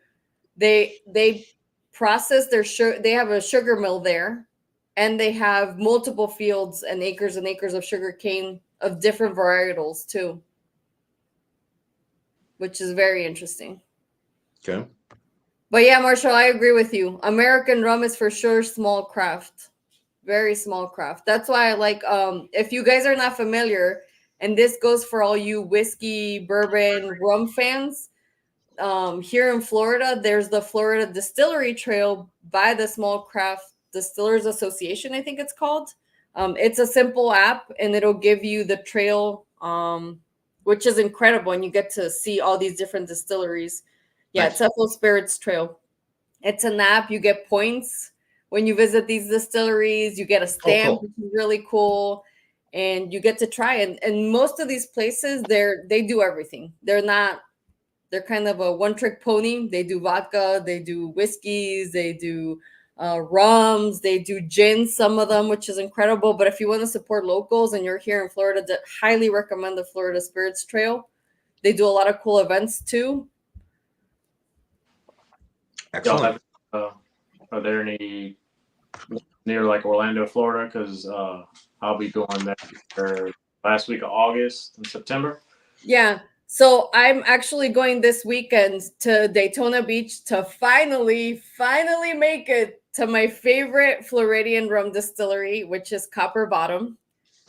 process their sugar. They have a sugar mill there, and they have multiple fields and acres of sugar cane of different varietals too, which is very interesting. Okay. But yeah, Marshall, I agree with you. American rum is for sure small craft. Very small craft. That's why I like if you guys are not familiar, and this goes for all you whiskey, bourbon, rum fans, here in Florida, there's the Florida Distillery Trail by the Small Craft Distillers Association, I think it's called. It's a simple app, and it'll give you the trail, which is incredible, and you get to see all these different distilleries. Yeah, Nice. it's Ethyl Spirits Trail. It's an app. You get points when you visit these distilleries. You get a stamp, Cool. which is really cool, and you get to try. And most of these places, they do everything. They're kind of a one-trick pony. They do vodka, they do whiskeys, they do rums, they do gins, some of them, which is incredible. But if you want to support locals and you're here in Florida, highly recommend the Florida Spirits Trail. They do a lot of cool events too. Y'all Excellent. have, are there any near like Orlando, Florida? Because I'll be going there for last week of August and September. Yeah. So I'm actually going this weekend to Daytona Beach to finally make it to my favorite Floridian rum distillery, which is Copper Bottom.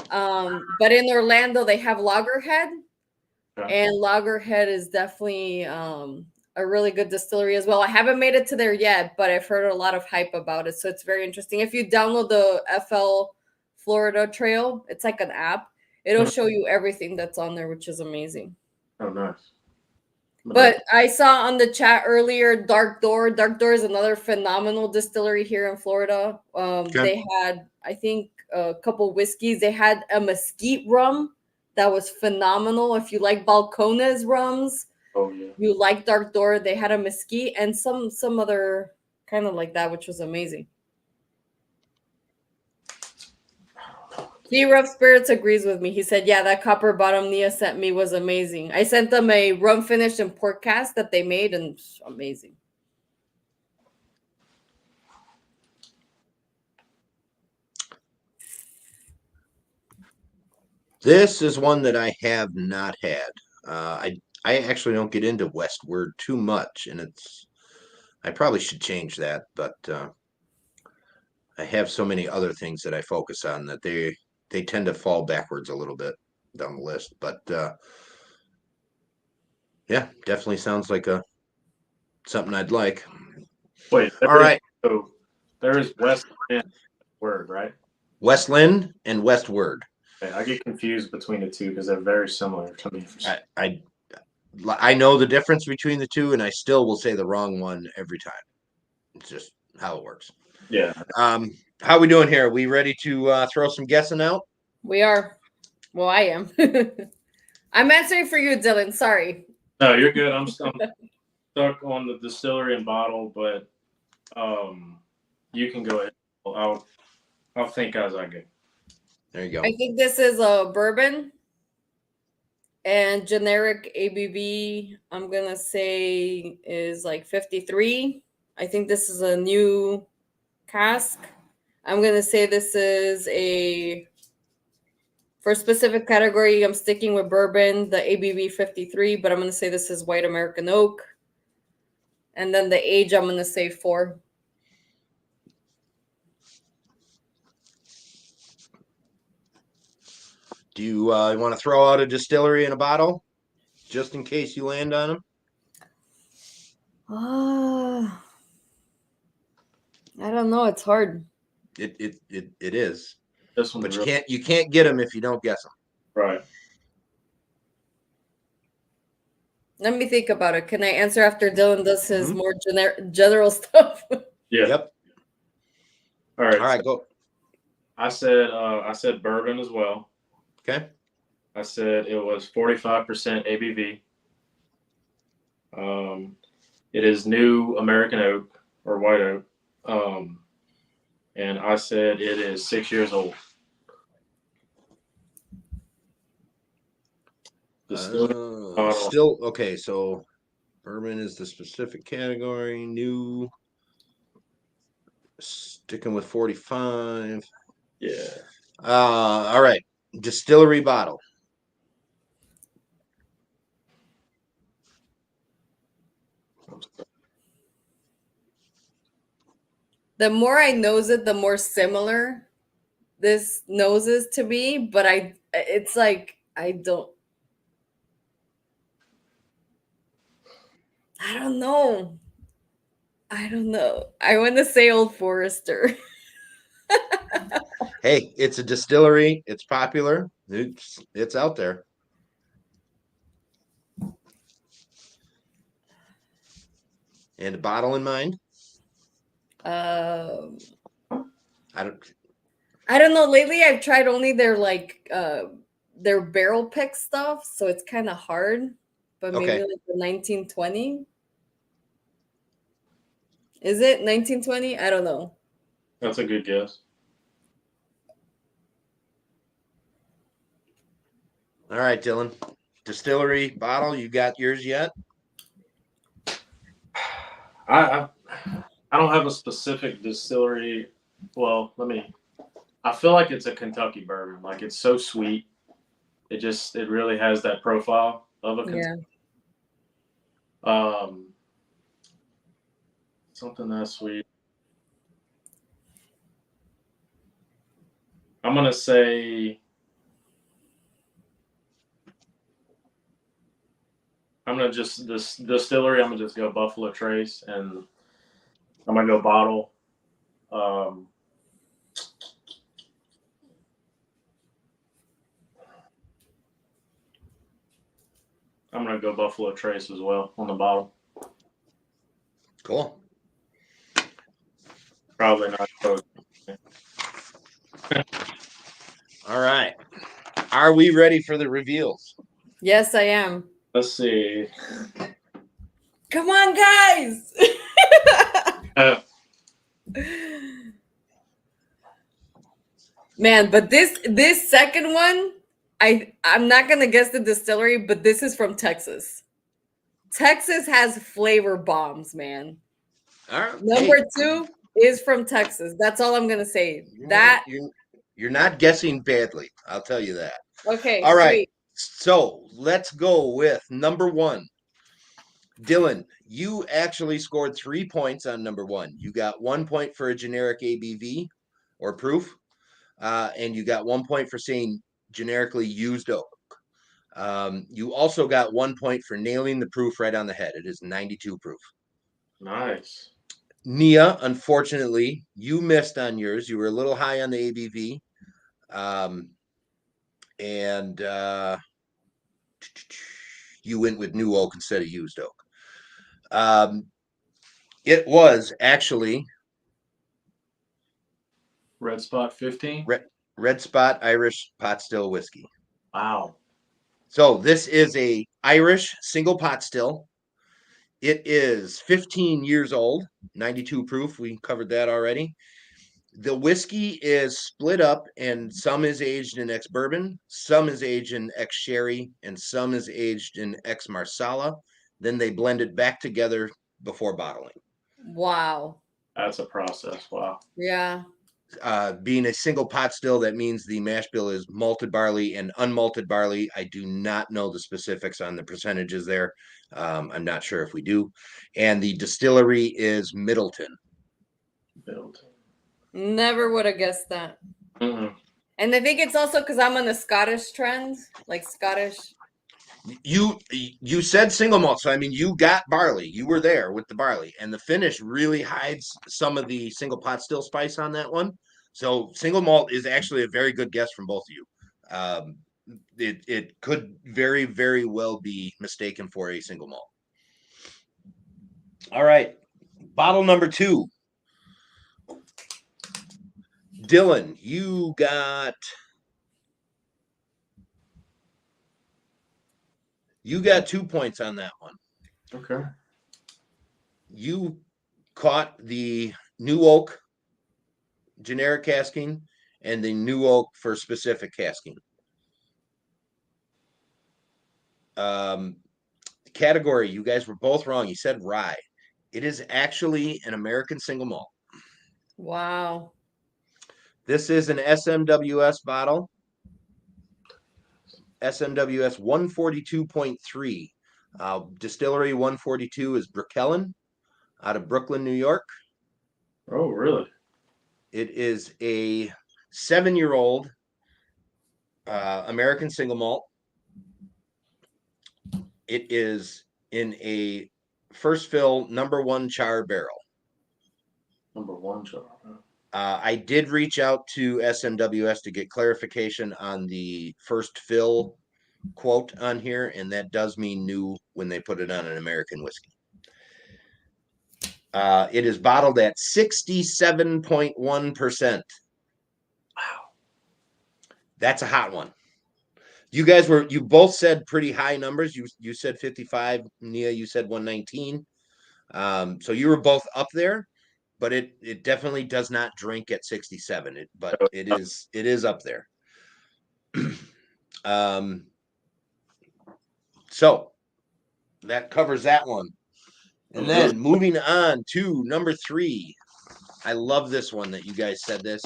But in Orlando, they have Loggerhead, Okay. and Loggerhead is definitely a really good distillery as well. I haven't made it to there yet, but I've heard a lot of hype about it. So it's very interesting. If you download the FL Florida Trail, it's like an app. It'll show you everything that's on there, which is amazing. Oh, nice. But I saw on the chat earlier Dark Door. Dark Door is another phenomenal distillery here in Florida. They had, I think, a couple whiskeys. They had a mesquite rum that was phenomenal. If you like Balcones rums, Oh yeah. you like Dark Door. They had a mesquite and some other kind of like that, which was amazing. Hero of Spirits agrees with me. He said, yeah, that Copper Bottom Nia sent me was amazing. I sent them a rum finished and pork cast that they made, and it's amazing. This is one that I have not had. I actually don't get into Westward too much, and I probably should change that, but I have so many other things that I focus on that they tend to fall backwards a little bit down the list. But yeah, definitely sounds like a something I'd like. Wait. All right, So there is West and Word, right? Westland and Westward. Okay, I get confused between the two because they're very similar to me. I know the difference between the two, and I still will say the wrong one every time. It's just how it works. Yeah. How are we doing here? Are we ready to throw some guessing out? We are. Well, I am. I'm answering for you, Dylan. Sorry. No, you're good. I'm stuck on the distillery and bottle, but you can go ahead. I'll think as I go. There you go. I think this is a bourbon and generic ABV. I'm gonna say is like 53. I think this is a new cask. I'm gonna say this is for a specific category. I'm sticking with bourbon, the ABV 53, but I'm gonna say this is white American oak. And then the age, I'm gonna say 4. Do you want to throw out a distillery in a bottle, just in case you land on them? I don't know. It's hard. It is, This one's but real you can't get them if you don't guess them. right. Let me think about it. Can I answer after Dylan does his Mhm. more general stuff? Yeah. Yep. All right. All right, So go. I said bourbon as well. Okay. I said it was 45% ABV. It is new American oak or white oak. And I said it is 6 years old. Distilled Still okay. So bourbon is the specific category. New. Sticking with 45. yeah. All right. Distillery bottle. The more I nose it, the more similar this noses to me. But it's like I don't know. I don't know. I want to say Old Forester. Hey, it's a distillery. It's popular. It's out there. And a bottle in mind. um, I don't. I don't know. Lately, I've tried only their barrel pick stuff, so it's kind of hard. But maybe Okay. like the 1920. Is it 1920? I don't know. That's a good guess. All right, Dylan. Distillery bottle. You got yours yet? I I don't have a specific distillery. Well, I feel like it's a Kentucky bourbon. Like it's so sweet. It really has that profile of a Kentucky. Yeah. Something that sweet. I'm gonna say I'm gonna just this distillery. I'm gonna just go Buffalo Trace, and I'm gonna go bottle. Um, I'm gonna go Buffalo Trace as well on the bottle. Cool. Probably not. All right. Are we ready for the reveals? Yes, I am. Let's see. Come on, guys. Man, but this second one, I'm not gonna guess the distillery, but this is from Texas. Texas has flavor bombs, man. All right. Number Hey, 2 is from Texas. That's all I'm gonna say. That you're not guessing badly. I'll tell you that. okay, All right. sweet. So let's go with number 1. Dylan, you actually scored 3 points on number 1. You got 1 point for a generic ABV or proof, and you got 1 point for saying generically used oak. You also got 1 point for nailing the proof right on the head. It is 92 proof. Nice. Nia, unfortunately, you missed on yours. You were a little high on the ABV. And you went with new oak instead of used oak. It was actually Red Spot 15. Red Spot Irish pot still whiskey. Wow. So this is a Irish single pot still. It is 15 years old, 92 proof. We covered that already. The whiskey is split up, and some is aged in ex bourbon, some is aged in ex sherry, and some is aged in ex marsala. Then they blend it back together before bottling. Wow. That's a process. Wow. Yeah. Being a single pot still, that means the mash bill is malted barley and unmalted barley. I do not know the specifics on the percentages there. I'm not sure if we do. And the distillery is Middleton. Built. Never would have guessed that. Mm-hmm. And I think it's also because I'm on the Scottish trend, like Scottish. You said single malt, so I mean you got barley. You were there with the barley, and the finish really hides some of the single pot still spice on that one. So single malt is actually a very good guess from both of you. It could very, very well be mistaken for a single malt. All right, bottle number 2. Dylan, you got 2 points on that one. Okay. You caught the New Oak generic casking and the New Oak for specific casking. Category, you guys were both wrong. You said rye. It is actually an American single malt. Wow. This is an SMWS bottle. SMWS 142.3. Distillery 142 is Brooklyn out of Brooklyn, New York. Oh, really? It is a 7-year-old American single malt. It is in a first fill #1 char barrel. #1 char. I did reach out to SMWS to get clarification on the first fill quote on here, and that does mean new when they put it on an American whiskey. It is bottled at 67.1%. Wow. That's a hot one. You both said pretty high numbers. You said 55, Nia, you said 119. So you were both up there, but it definitely does not drink at 67. But it is up there. So that covers that one. And then moving on to number 3. I love this one that you guys said this.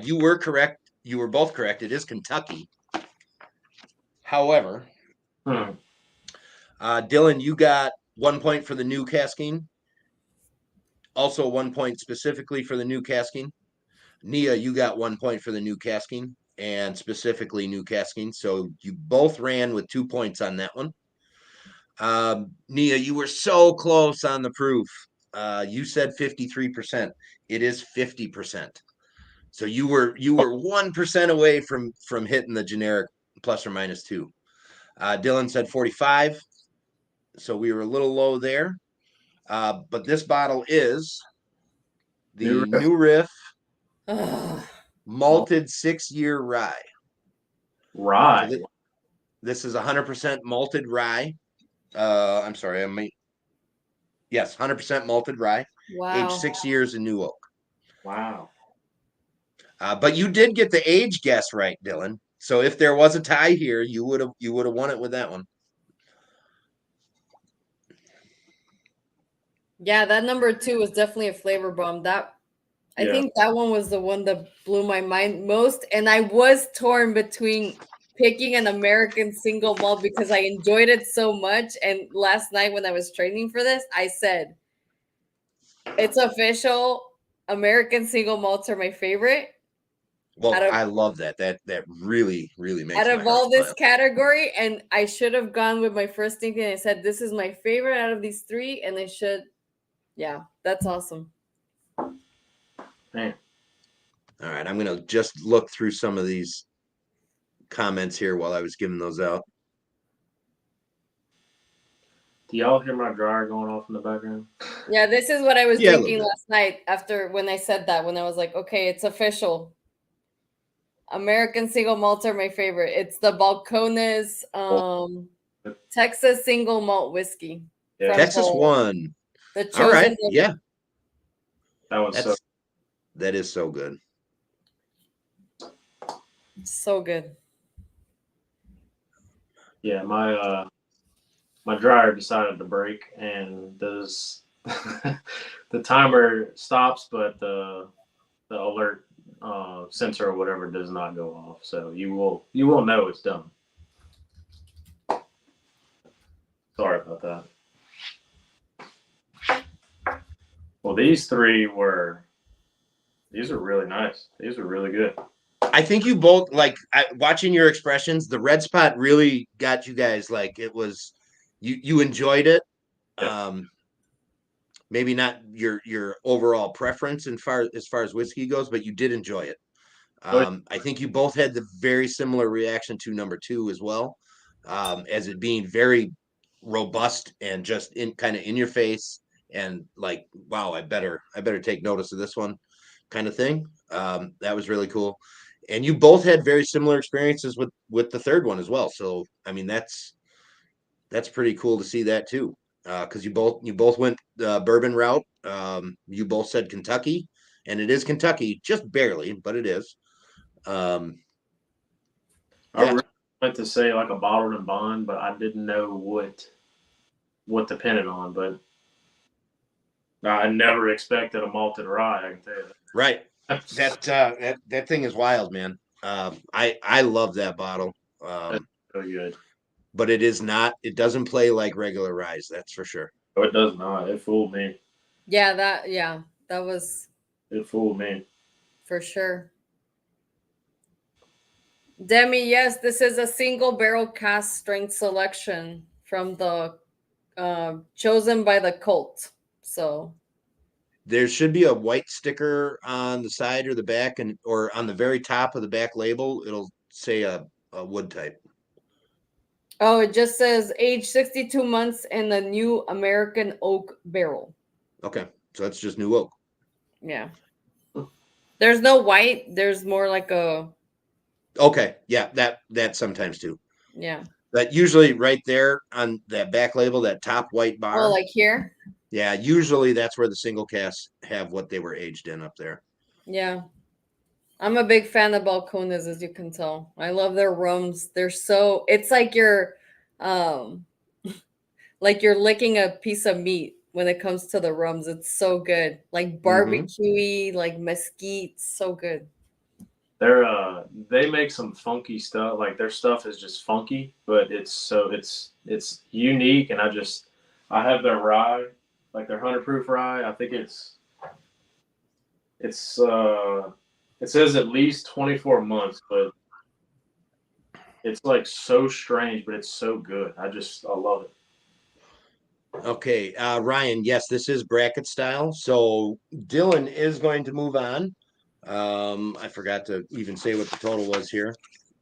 You were correct. You were both correct. It is Kentucky. However, Dylan, you got 1 point for the new casking. Also 1 point specifically for the new casking. Nia, you got 1 point for the new casking and specifically new casking. So you both ran with 2 points on that one. Nia, you were so close on the proof. You said 53%. It is 50%. So you were 1% away from hitting the generic ±2. Dylan said 45. So we were a little low there. But this bottle is the New Riff malted 6-year rye. Rye. So this is 100% malted rye. I'm sorry, yes, 100% malted rye. Wow. Aged 6 years in New Oak. Wow. But you did get the age guess right, Dylan. So if there was a tie here, you would have won it with that one. Yeah, that number 2 was definitely a flavor bomb. I think that one was the one that blew my mind most. And I was torn between picking an American single malt because I enjoyed it so much. And last night when I was training for this, I said, it's official. American single malts are my favorite. Well, I love that. That really, really makes out my of heart all this smile. category, and I should have gone with my first thinking. I said, this is my favorite out of these 3, and I should. Yeah, that's awesome. Man. All right, I'm going to just look through some of these comments here while I was giving those out. Do y'all hear my dryer going off in the background? Yeah, this is what I was thinking last night after when I said that, when I was like, okay, it's official. American single malts are my favorite. It's the Balcones Texas single malt whiskey. Yeah. Texas one. The chosen. All right, yeah. That is so good. So good. Yeah, my dryer decided to break, and the timer stops, but the alert sensor or whatever does not go off. So you will know it's done. Sorry about that. Well, these are really nice. These are really good. I think you both watching your expressions. The red spot really got you guys like it was. You enjoyed it. Yeah. Maybe not your overall preference as far as whiskey goes, but you did enjoy it. But I think you both had the very similar reaction to number two as well, as it being very robust and just in kind of in your face and like, wow, I better take notice of this one, kind of thing. That was really cool. And you both had very similar experiences with the third one as well. So I mean, that's pretty cool to see that too. Because you both went bourbon route. You both said Kentucky, and it is Kentucky, just barely, but it is. Um, I yeah, really meant to say like a bottled and bond, but I didn't know what to pin it on. But I never expected a malted rye. I can tell you right. that. That thing is wild, man. I love that bottle. That's Um, so good. but it is not. It doesn't play like regular ryes. That's for sure. Oh, it does not. It fooled me. That was It fooled me. for sure. Demi, yes, this is a single barrel cast strength selection from the chosen by the cult. So There should be a white sticker on the side or the back, and or on the very top of the back label. It'll say a wood type. oh, it just says age 62 months in the new American oak barrel. Okay, so that's just new oak. Yeah. There's no white. There's more like a Okay, yeah, that sometimes too. yeah. But usually right there on that back label, that top white Oh, bar. like here? Yeah, usually that's where the single casks have what they were aged in up there. Yeah. I'm a big fan of Balcones, as you can tell. I love their rums. They're so it's um like you're licking a piece of meat when it comes to the rums. It's so good. Like Mm-hmm. barbecuey, like mesquite, so good. They make some funky stuff. Like their stuff is just funky, but it's unique. And I have their rye, like their 100 proof rye. I think it's it says at least 24 months, but it's like so strange, but it's so good. I love it. Okay, Ryan, yes, this is bracket style. So Dylan is going to move on. I forgot to even say what the total was here.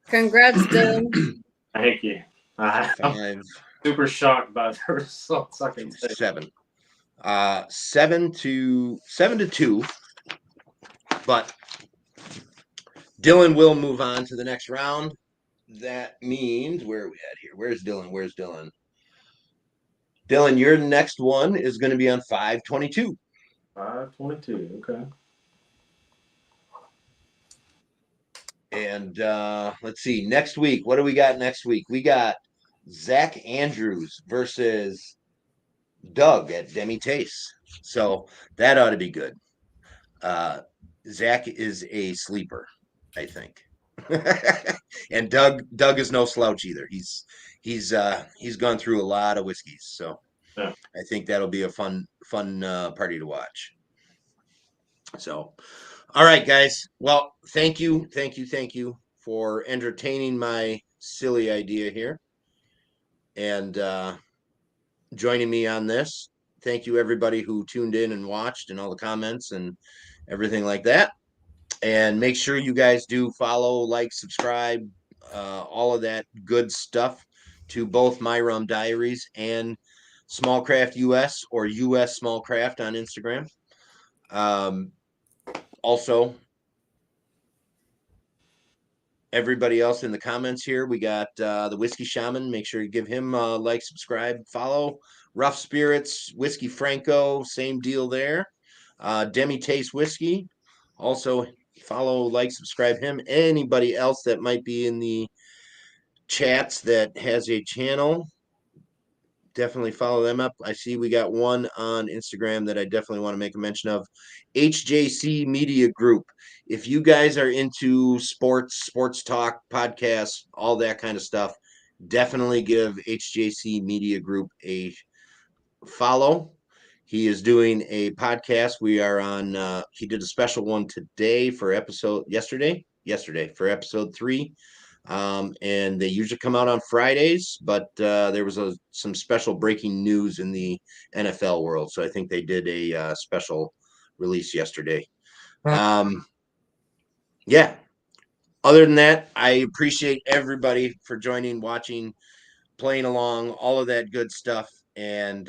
Congrats, Dylan. Thank you. I'm 5 super shocked by the results. I can to say 7. 7 to 2. But Dylan will move on to the next round. That means where are we at here? Where's Dylan? Where's Dylan? Dylan, your next one is going to be on 522. 522. Okay. And let's see, next week, what do we got next week? We got Zach Andrews versus Doug at Demi Taste. So that ought to be good. Zach is a sleeper, I think. And Doug is no slouch either. He's gone through a lot of whiskeys, so Yeah. I think that'll be a fun party to watch. So, all right, guys. Well, thank you for entertaining my silly idea here and joining me on this. Thank you, everybody who tuned in and watched, and all the comments and everything like that. And make sure you guys do follow, like, subscribe, all of that good stuff to both my Rum Diaries and Small Craft U.S. or U.S. Small Craft on Instagram. Also, everybody else in the comments here, we got the Whiskey Shaman. Make sure you give him a like, subscribe, follow. Rough Spirits, Whiskey Franco, same deal there. Demi Taste Whiskey, also follow, like, subscribe him. Anybody else that might be in the chats that has a channel, definitely follow them up. I see we got one on Instagram that I definitely want to make a mention of. HJC Media Group. If you guys are into sports talk, podcasts, all that kind of stuff, definitely give HJC Media Group a follow. He is doing a podcast. We are on, he did a special one today for episode yesterday. yesterday for episode 3. And they usually come out on Fridays, but there was some special breaking news in the NFL world. So I think they did a special release yesterday. Yeah. Other than that, I appreciate everybody for joining, watching, playing along, all of that good stuff. And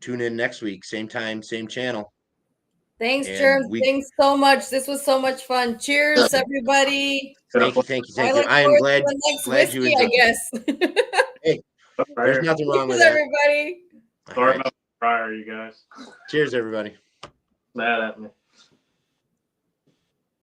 tune in next week, same time, same channel. Thanks, And Germs. Thanks so much. This was so much fun. Cheers, everybody. Thank you. I I look am forward glad to the next you whiskey, I enjoyed. guess. Hey, there's nothing wrong with Cheers, that. everybody. Sorry about the prior, you guys. Cheers, everybody. Mad at me.